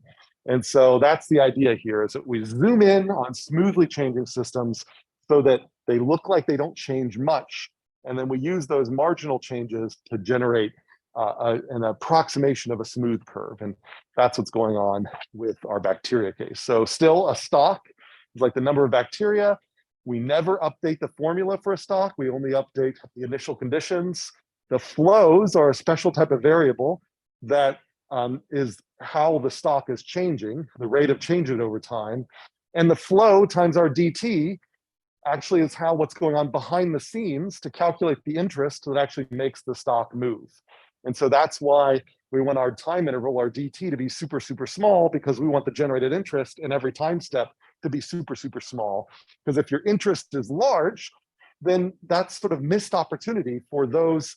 And so that's the idea here, is that we zoom in on smoothly changing systems so that they look like they don't change much. And then we use those marginal changes to generate an approximation of a smooth curve. And that's what's going on with our bacteria case. So still, a stock is like the number of bacteria. We never update the formula for a stock. We only update the initial conditions. The flows are a special type of variable that is how the stock is changing, the rate of change it over time. And the flow times our dt actually is what's going on behind the scenes to calculate the interest that actually makes the stock move. And so that's why we want our time interval, our dt, to be super, super small, because we want the generated interest in every time step to be super, super small. Because if your interest is large, then that's sort of missed opportunity for those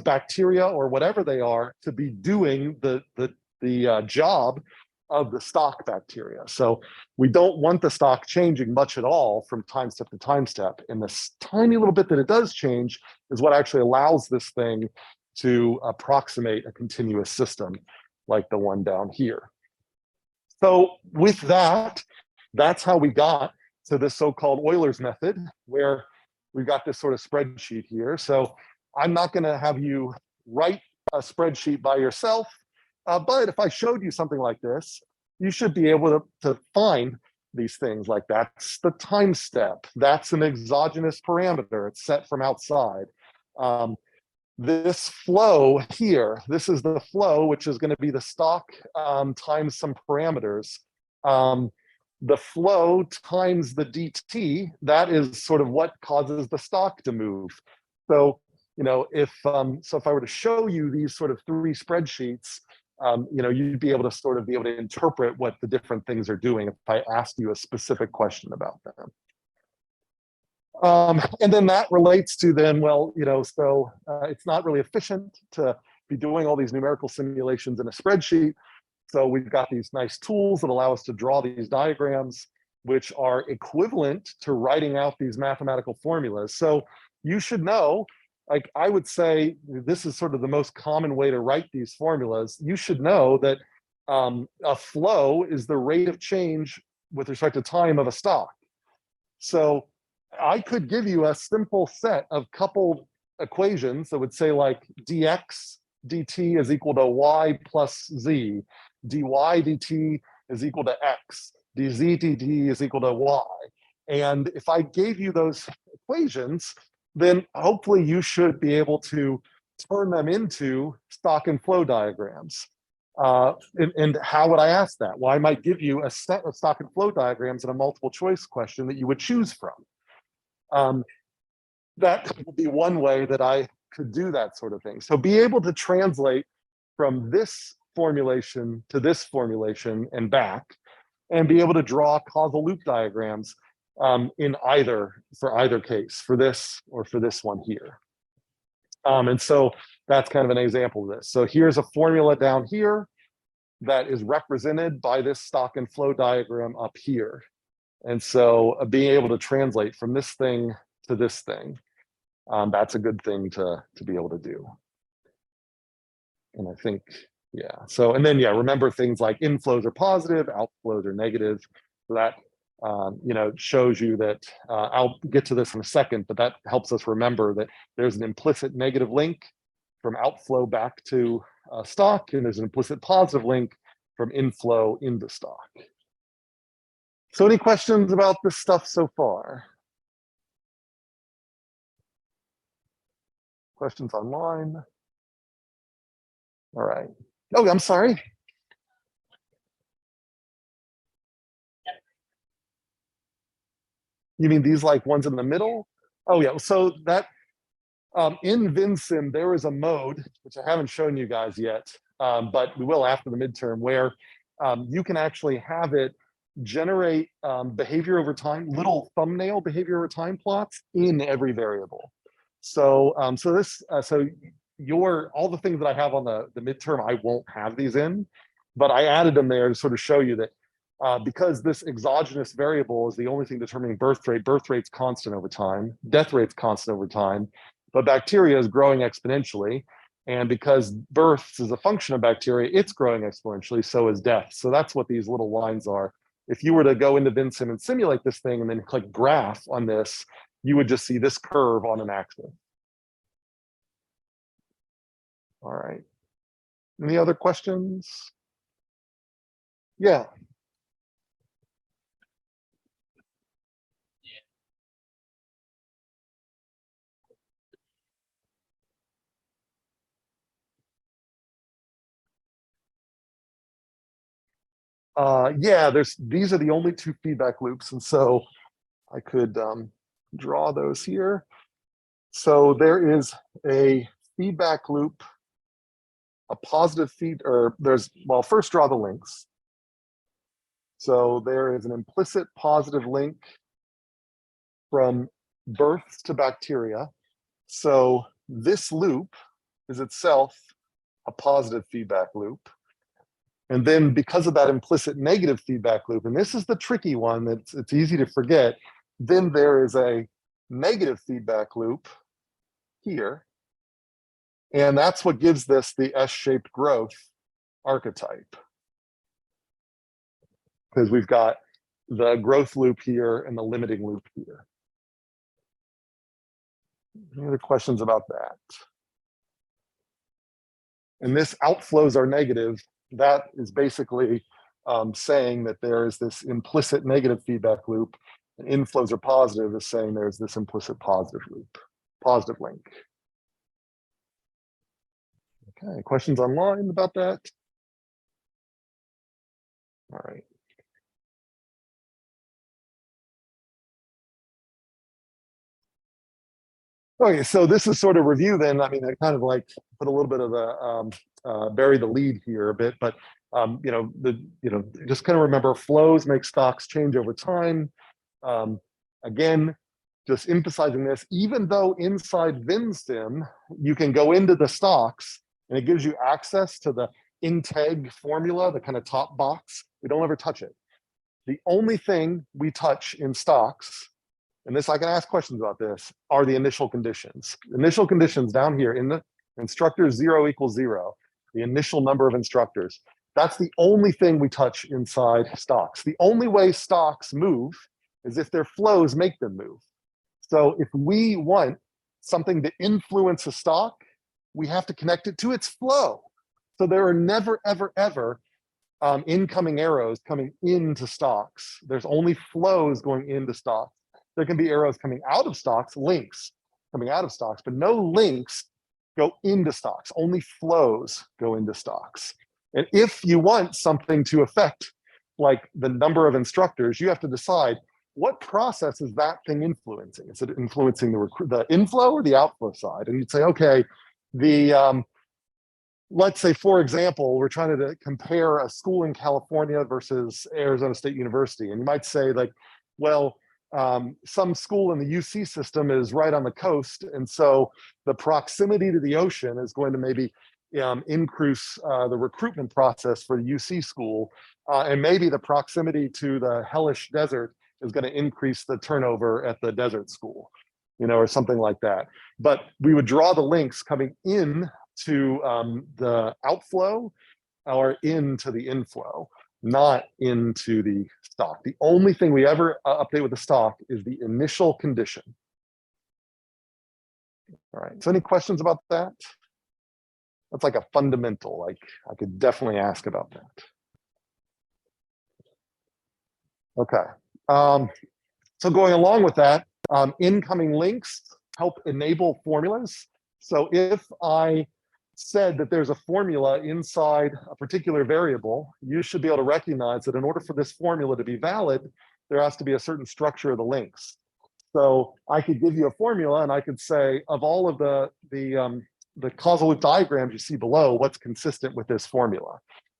bacteria or whatever they are to be doing the job of the stock bacteria. So we don't want the stock changing much at all from time step to time step. And this tiny little bit that it does change is what actually allows this thing to approximate a continuous system like the one down here. So with that, that's how we got to this so-called Euler's method, where we've got this sort of spreadsheet here. So I'm not going to have you write a spreadsheet by yourself, but if I showed you something like this, you should be able to find these things. Like, that's the time step. That's an exogenous parameter. It's set from outside. This flow here, this is the flow, which is going to be the stock times some parameters. The flow times the dt, that is sort of what causes the stock to move. So, if I were to show you these sort of three spreadsheets, you'd be able to interpret what the different things are doing if I asked you a specific question about them. And then that relates to then, it's not really efficient to be doing all these numerical simulations in a spreadsheet. So we've got these nice tools that allow us to draw these diagrams, which are equivalent to writing out these mathematical formulas. So you should know, like, I would say this is sort of the most common way to write these formulas. You should know that a flow is the rate of change with respect to time of a stock. So I could give you a simple set of coupled equations that would say, like, dx dt is equal to y plus z, dy dt is equal to x, dz dt is equal to y. And if I gave you those equations, then hopefully you should be able to turn them into stock and flow diagrams. And how would I ask that? Well, I might give you a set of stock and flow diagrams in a multiple choice question that you would choose from. That would be one way that I could do that sort of thing. So be able to translate from this formulation to this formulation and back, and be able to draw causal loop diagrams for either case, for this or for this one here. And so that's kind of an example of this. So here's a formula down here that is represented by this stock and flow diagram up here. And so being able to translate from this thing to this thing, that's a good thing to be able to do. And I think, yeah. So, and then, yeah, remember things like inflows are positive, outflows are negative. So that, shows you that, I'll get to this in a second, but that helps us remember that there's an implicit negative link from outflow back to stock, and there's an implicit positive link from inflow into stock. So any questions about this stuff so far? Questions online? All right. Oh, I'm sorry. You mean these like ones in the middle? Oh yeah, so that in Vinsim, there is a mode, which I haven't shown you guys yet, but we will after the midterm, where you can actually have it generate behavior over time, little thumbnail behavior over time plots in every variable. So so your all the things that I have on the midterm, I won't have these in, but I added them there to sort of show you that because this exogenous variable is the only thing determining birth rate's constant over time, death rate's constant over time, but bacteria is growing exponentially. And because births is a function of bacteria, it's growing exponentially, so is death. So that's what these little lines are. If you were to go into Vinsim and simulate this thing and then click graph on this, you would just see this curve on an axis. All right. Any other questions? Yeah. Yeah, these are the only two feedback loops. And so I could draw those here. So there is a feedback loop, a positive feed, or well, first draw the links. So there is an implicit positive link from births to bacteria. So this loop is itself a positive feedback loop. And then because of that implicit negative feedback loop, and this is the tricky one that it's easy to forget, then there is a negative feedback loop here. And that's what gives this the S-shaped growth archetype. Because we've got the growth loop here and the limiting loop here. Any other questions about that? And this outflows are negative. That is basically saying that there is this implicit negative feedback loop, and inflows are positive is saying there's this implicit positive loop, positive link. Okay, questions online about that? All right. Okay, so this is sort of review then. I mean, I kind of like put a little bit of a bury the lead here a bit, but just kind of remember flows make stocks change over time. Again, just emphasizing this, even though inside Vinsim, you can go into the stocks and it gives you access to the integ formula, the kind of top box, we don't ever touch it. The only thing we touch in stocks, and this I can ask questions about this, are the initial conditions. Initial conditions down here in the instructors 0 equals 0, the initial number of instructors. That's the only thing we touch inside stocks. The only way stocks move is if their flows make them move. So if we want something to influence a stock, we have to connect it to its flow. So there are never, ever, ever incoming arrows coming into stocks. There's only flows going into stocks. There can be arrows coming out of stocks, links coming out of stocks, but no links go into stocks. Only flows go into stocks. And if you want something to affect like the number of instructors, you have to decide what process is that thing influencing? Is it influencing the inflow or the outflow side? And you'd say, okay, let's say, for example, we're trying to compare a school in California versus Arizona State University. And you might say like, well, some school in the UC system is right on the coast. And so the proximity to the ocean is going to maybe increase the recruitment process for the UC school. And maybe the proximity to the hellish desert is going to increase the turnover at the desert school, or something like that. But we would draw the links coming in to the outflow or into the inflow, not into the stock. The only thing we ever update with the stock is the initial condition. All right, so any questions about that? That's like a fundamental, like I could definitely ask about that. Okay, so going along with that, incoming links help enable formulas. So if I said that there's a formula inside a particular variable, you should be able to recognize that in order for this formula to be valid, there has to be a certain structure of the links. So I could give you a formula and I could say, of all of the causal loop diagrams you see below, what's consistent with this formula?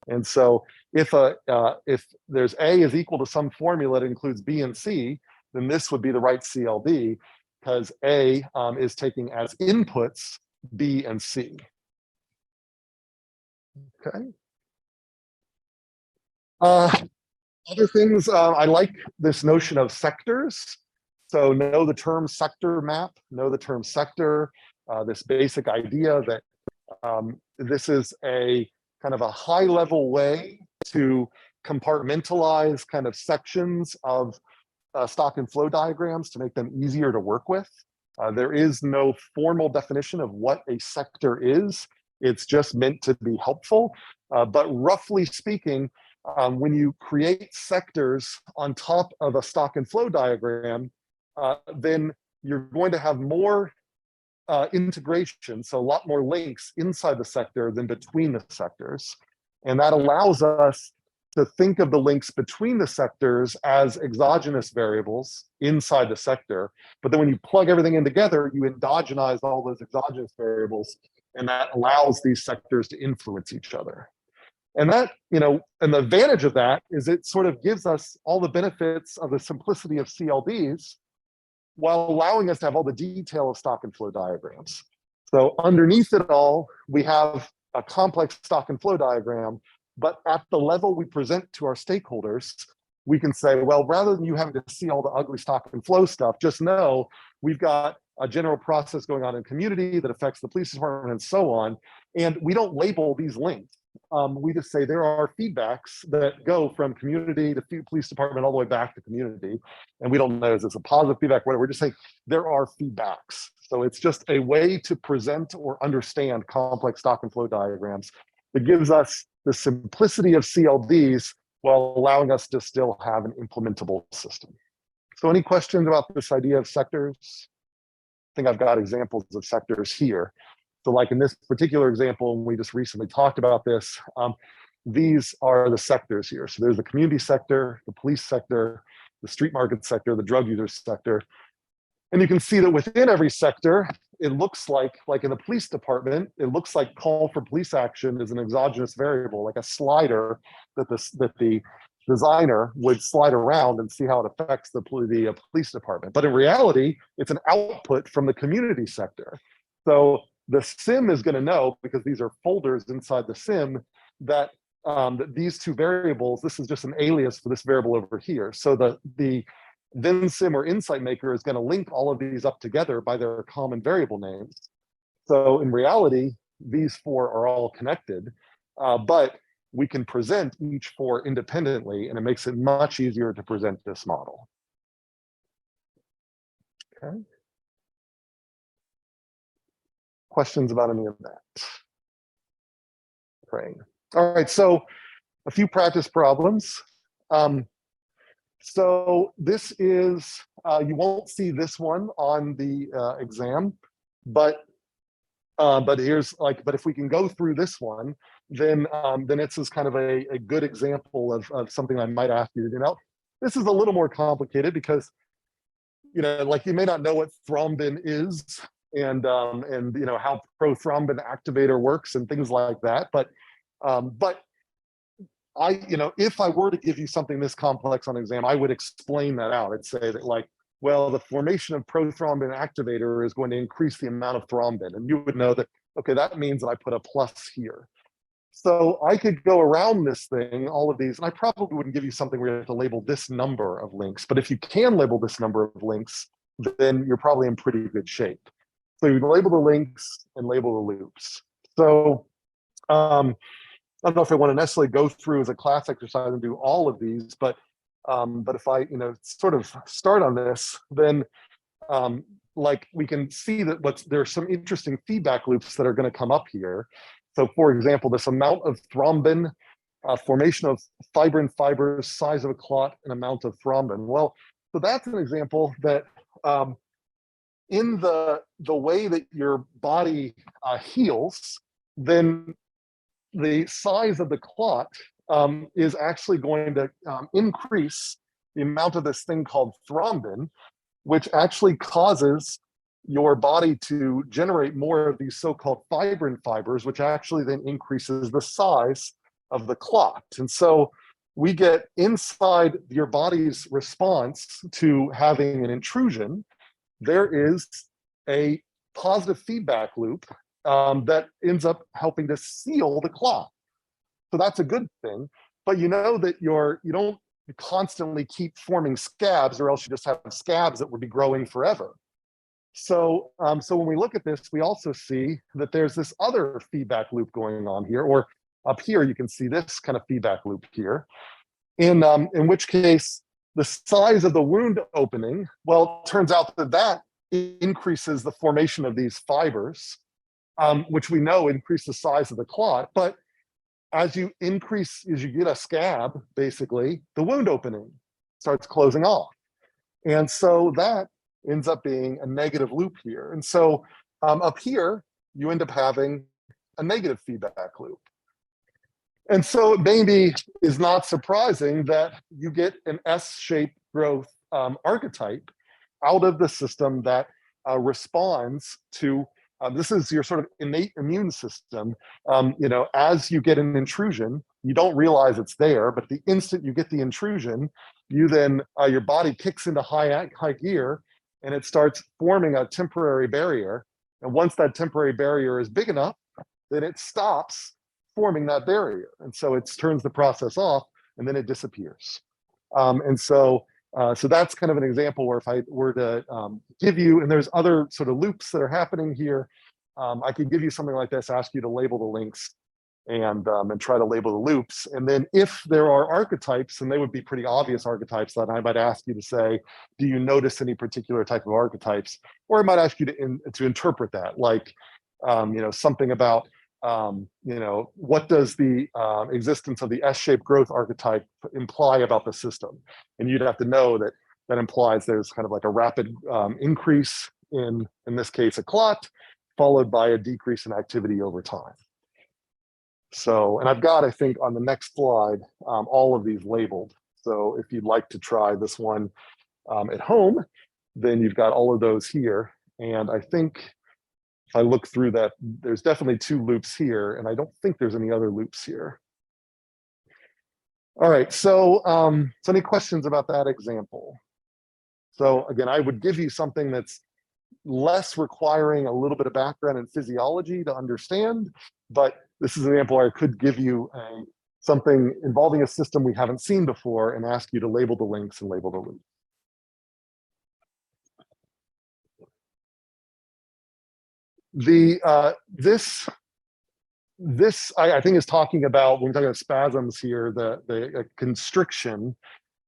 And so if there's A is equal to some formula that includes B and C, then this would be the right CLD, because A is taking as inputs B and C. Okay. Other things, I like this notion of sectors. So know the term sector map, know the term sector, this basic idea that this is a kind of a high level way to compartmentalize kind of sections of stock and flow diagrams to make them easier to work with. There is no formal definition of what a sector is. It's just meant to be helpful. But roughly speaking, when you create sectors on top of a stock and flow diagram, then you're going to have more integration, so a lot more links inside the sector than between the sectors. And that allows us to think of the links between the sectors as exogenous variables inside the sector. But then when you plug everything in together, you endogenize all those exogenous variables, and that allows these sectors to influence each other. And that, and the advantage of that is it sort of gives us all the benefits of the simplicity of CLDs while allowing us to have all the detail of stock and flow diagrams. So underneath it all, we have a complex stock and flow diagram, but at the level we present to our stakeholders, we can say, well, rather than you having to see all the ugly stock and flow stuff, just know we've got a general process going on in community that affects the police department and so on. And we don't label these links. We just say there are feedbacks that go from community to police department all the way back to community. And we don't know, is this a positive feedback, whatever. We're just saying there are feedbacks. So it's just a way to present or understand complex stock and flow diagrams that gives us the simplicity of CLDs while allowing us to still have an implementable system. So any questions about this idea of sectors? I think I've got examples of sectors here. So like in this particular example, and we just recently talked about this, these are the sectors here. So there's the community sector, the police sector, the street market sector, the drug user sector. And you can see that within every sector, it looks like in the police department, it looks like call for police action is an exogenous variable, like a slider that the designer would slide around and see how it affects the police department. But in reality, it's an output from the community sector. So the SIM is going to know, because these are folders inside the SIM, that these two variables, this is just an alias for this variable over here. So the then SIM or insight maker is going to link all of these up together by their common variable names. So in reality, these four are all connected, but we can present each four independently, and it makes it much easier to present this model. Okay. Questions about any of that? Great. All right, so a few practice problems. So this is, you won't see this one on the exam, but here's but if we can go through this one, then it's is kind of a good example of something I might ask you to do. Now, this is a little more complicated because, you may not know what thrombin is, and how prothrombin activator works and things like that. But if I were to give you something this complex on exam, I would explain that out. I'd say that well, the formation of prothrombin activator is going to increase the amount of thrombin, and you would know that, okay, that means that I put a plus here. So I could go around this thing, all of these, and I probably wouldn't give you something where you have to label this number of links. But if you can label this number of links, then you're probably in pretty good shape. So you label the links and label the loops. So I don't know if I want to necessarily go through as a class exercise and do all of these, but if I sort of start on this, then we can see that there are some interesting feedback loops that are going to come up here. So for example, this amount of thrombin, formation of fibrin fibers, size of a clot, and amount of thrombin. Well, so that's an example that in the way that your body heals, then the size of the clot is actually going to increase the amount of this thing called thrombin, which actually causes your body to generate more of these so-called fibrin fibers, which actually then increases the size of the clot. And so we get inside your body's response to having an intrusion, there is a positive feedback loop that ends up helping to seal the clot. So that's a good thing. But you know that you don't constantly keep forming scabs, or else you just have scabs that would be growing forever. So, so when we look at this, we also see that there's this other feedback loop going on here, or up here you can see this kind of feedback loop here. In which case, the size of the wound opening, well, it turns out that that increases the formation of these fibers, which we know increase the size of the clot. But as you get a scab, basically, the wound opening starts closing off. And so that ends up being a negative loop here. And so up here, you end up having a negative feedback loop. And so it maybe is not surprising that you get an S-shaped growth archetype out of the system that responds to, this is your sort of innate immune system. You know, as you get an intrusion, you don't realize it's there, but the instant you get the intrusion, you then, your body kicks into high gear, and it starts forming a temporary barrier. And once that temporary barrier is big enough, then it stops forming that barrier. And so it turns the process off, and then it disappears. And so that's kind of an example where if I were to give you, and there's other sort of loops that are happening here, I could give you something like this, ask you to label the links and try to label the loops. And then if there are archetypes, and they would be pretty obvious archetypes, that I might ask you to say, do you notice any particular type of archetypes? Or I might ask you to interpret that, like, you know, something about, you know, what does the existence of the S-shaped growth archetype imply about the system? And you'd have to know that that implies there's kind of like a rapid increase in this case, a clot, followed by a decrease in activity over time. So, and I've got, I think, on the next slide, all of these labeled. So if you'd like to try this one at home, then you've got all of those here. And I think if I look through that, there's definitely 2 loops here, and I don't think there's any other loops here. All right, so, so any questions about that example? So again, I would give you something that's less requiring a little bit of background in physiology to understand, but this is an example where I could give you something involving a system we haven't seen before and ask you to label the links and label the loops. This I think is talking about, when we're talking about spasms here, the constriction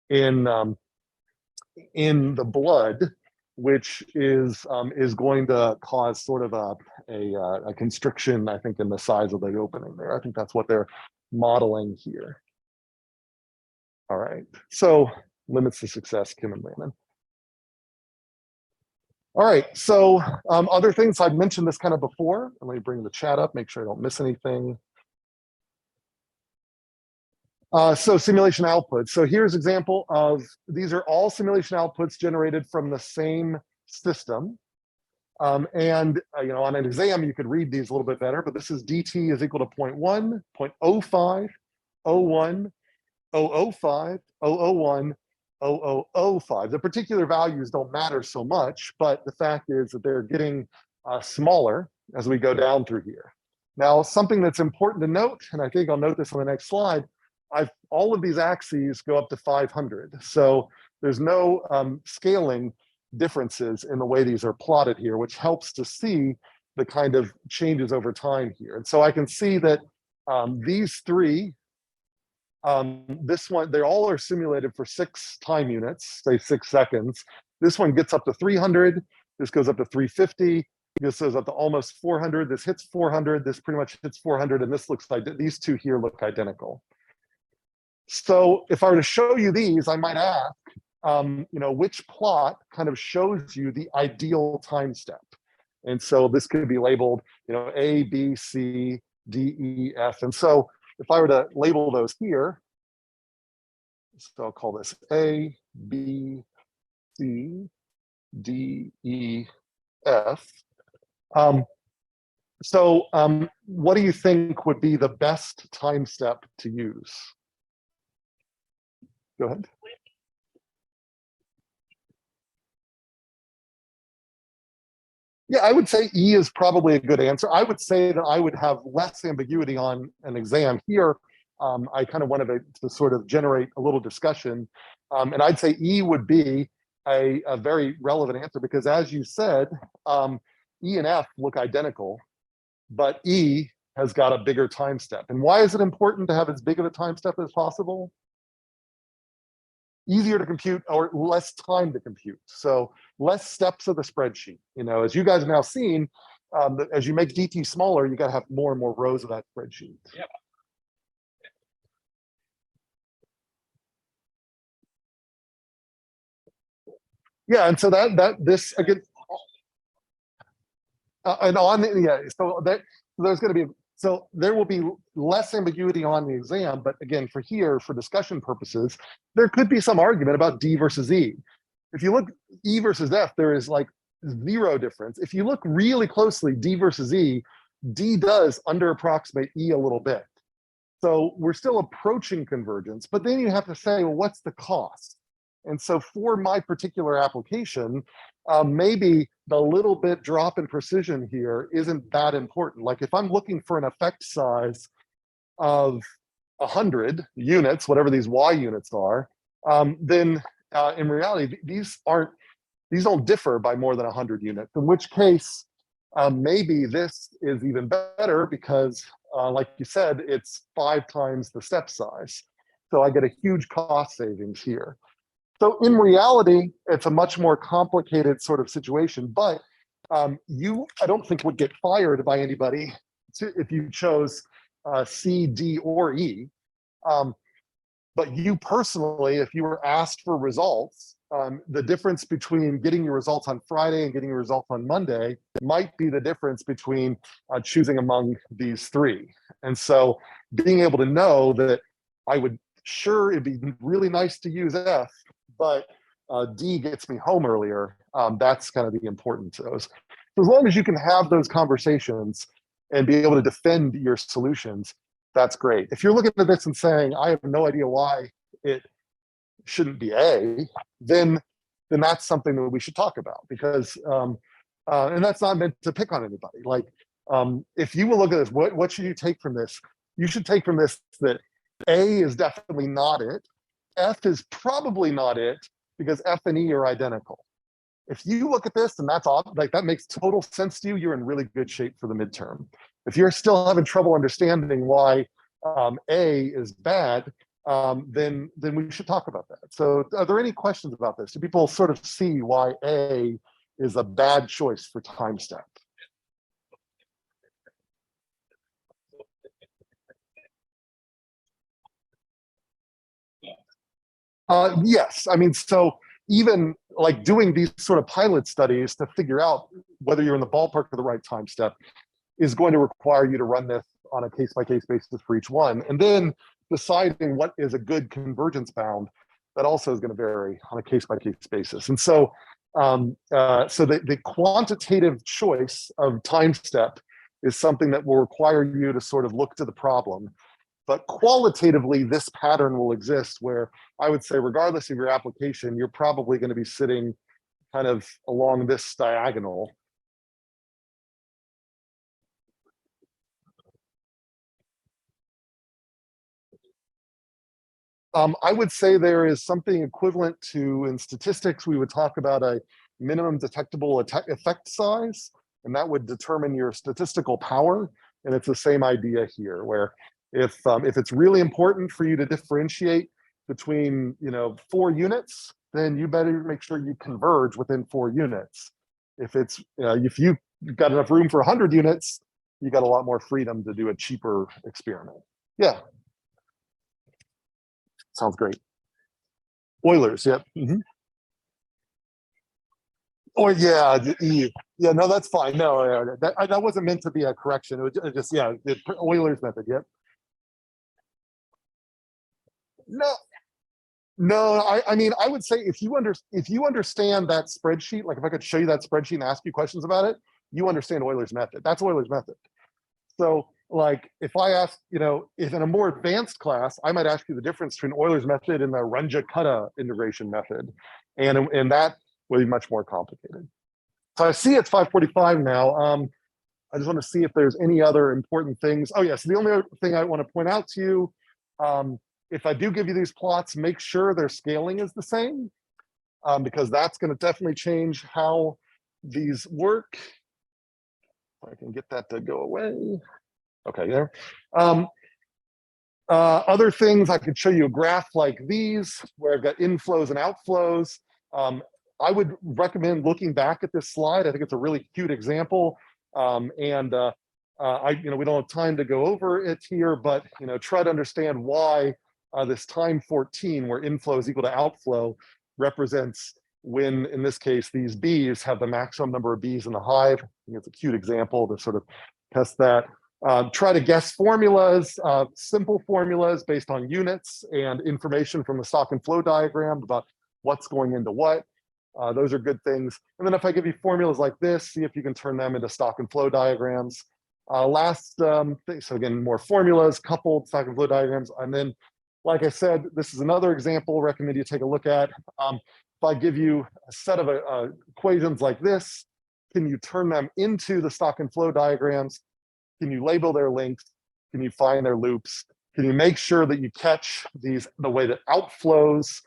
in the blood, which is going to cause sort of a constriction, I think, in the size of the opening there. I think that's what they're modeling here. All right, so limits to success, Kim and Landon. All right, so other things, I've mentioned this kind of before. Let me bring the chat up, make sure I don't miss anything. So simulation outputs. So here's an example of, these are all simulation outputs generated from the same system. And you know, on an exam, you could read these a little bit better, but this is dt is equal to 0.1, 0.05, 01, 005, 001, 0005. The particular values don't matter so much, but the fact is that they're getting smaller as we go down through here. Now, something that's important to note, and I think I'll note this on the next slide, all of these axes go up to 500. So there's no scaling differences in the way these are plotted here, which helps to see the kind of changes over time here. And so I can see that these 3, this one, they all are simulated for 6 time units, say 6 seconds. This one gets up to 300. This goes up to 350. This goes up to almost 400. This hits 400. This pretty much hits 400. And this looks like, these 2 here look identical. So if I were to show you these, I might ask, you know, which plot kind of shows you the ideal time step? And so this could be labeled, you know, A, B, C, D, E, F. And so if I were to label those here, so I'll call this A, B, C, D, E, F. What do you think would be the best time step to use? Go ahead. Yeah, I would say E is probably a good answer. I would say that I would have less ambiguity on an exam here. I kind of wanted to sort of generate a little discussion. And I'd say E would be a very relevant answer because as you said, E and F look identical, but E has got a bigger time step. And why is it important to have as big of a time step as possible? Easier to compute or less time to compute. So less steps of the spreadsheet. You know, as you guys have now seen, as you make DT smaller, you got to have more and more rows of that spreadsheet. Yeah. Yeah, and so this again, and on yeah, so there's going to be so there will be less ambiguity on the exam, but again, for here, for discussion purposes, there could be some argument about D versus E. If you look E versus F, there is like zero difference. If you look really closely, D versus E, D does under approximate E a little bit. So we're still approaching convergence, but then you have to say, well, what's the cost? And so for my particular application, maybe the little bit drop in precision here isn't that important. Like if I'm looking for an effect size of 100 units, whatever these Y units are, then in reality, these don't differ by more than 100 units, in which case maybe this is even better because like you said, it's 5 times the step size. So I get a huge cost savings here. So in reality, it's a much more complicated sort of situation, but I don't think would get fired by anybody if you chose C, D, or E. But you personally, if you were asked for results, the difference between getting your results on Friday and getting your results on Monday might be the difference between choosing among these three. And so being able to know that it'd be really nice to use F, but D gets me home earlier, that's kind of the importance of those. So as long as you can have those conversations and be able to defend your solutions, that's great. If you're looking at this and saying, I have no idea why it shouldn't be A, then that's something that we should talk about because, and that's not meant to pick on anybody. Like, if you will look at this, what should you take from this? You should take from this that A is definitely not it. F is probably not it because F and E are identical. If you look at this and that makes total sense to you, you're in really good shape for the midterm. If you're still having trouble understanding why A is bad, then we should talk about that. So are there any questions about this? Do people sort of see why A is a bad choice for time step? Yes, I mean, so even like doing these sort of pilot studies to figure out whether you're in the ballpark of the right time step is going to require you to run this on a case-by-case basis for each one. And then deciding what is a good convergence bound, that also is going to vary on a case-by-case basis. And so, the quantitative choice of time step is something that will require you to sort of look to the problem. But qualitatively, this pattern will exist where I would say, regardless of your application, you're probably going to be sitting kind of along this diagonal. I would say there is something equivalent to, in statistics, we would talk about a minimum detectable effect size, and that would determine your statistical power. And it's the same idea here, where if it's really important for you to differentiate between 4 units, then you better make sure you converge within 4 units. If you've got enough room for 100 units, you got a lot more freedom to do a cheaper experiment. Yeah. Sounds great. Oilers, yep. Or yeah, Yeah, no, that's fine. No, that wasn't meant to be a correction. It just, yeah, the Euler's method. Yep. No, no, I mean, I would say if you understand that spreadsheet, like if I could show you that spreadsheet and ask you questions about it, you understand Euler's method. That's Euler's method. So like if I ask, if in a more advanced class, I might ask you the difference between Euler's method and the Runge-Kutta integration method. And that will be much more complicated. So I see it's 5:45 now. I just want to see if there's any other important things. Oh, yes. Yeah, so the only other thing I want to point out to you, if I do give you these plots, make sure their scaling is the same, because that's going to definitely change how these work. If I can get that to go away. Okay, there. Other things, I could show you a graph like these, where I've got inflows and outflows. I would recommend looking back at this slide. I think it's a really cute example. We don't have time to go over it here, but try to understand why this time 14, where inflow is equal to outflow, represents when, in this case, these bees have the maximum number of bees in the hive. I think it's a cute example to sort of test that. Try to guess formulas, simple formulas based on units and information from the stock and flow diagram about what's going into what. Those are good things. And then if I give you formulas like this, see if you can turn them into stock and flow diagrams. So again, more formulas, coupled stock and flow diagrams. And then, like I said, this is another example I recommend you take a look at. If I give you a set of equations like this, can you turn them into the stock and flow diagrams? Can you label their links? Can you find their loops? Can you make sure that you catch the way that outflows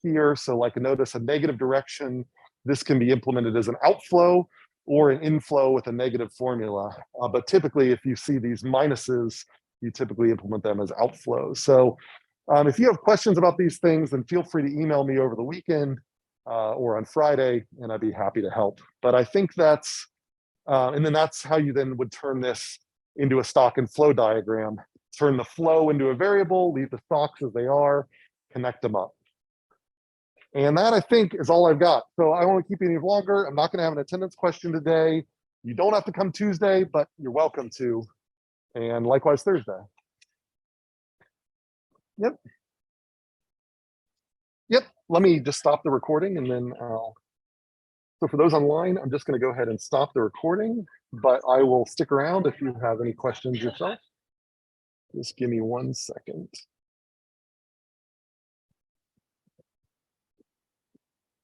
here? So like notice a negative direction, this can be implemented as an outflow or an inflow with a negative formula. But typically, if you see these minuses, you typically implement them as outflows. So if you have questions about these things, then feel free to email me over the weekend or on Friday, and I'd be happy to help. But I think that's, and then that's how you then would turn this into a stock and flow diagram. Turn the flow into a variable, leave the stocks as they are, connect them up. And that, I think, is all I've got. So I won't keep you any longer. I'm not going to have an attendance question today. You don't have to come Tuesday, but you're welcome to. And likewise Thursday. Yep. Yep. Let me just stop the recording and then so for those online, I'm just going to go ahead and stop the recording, but I will stick around if you have any questions yourself. Just give me 1 second.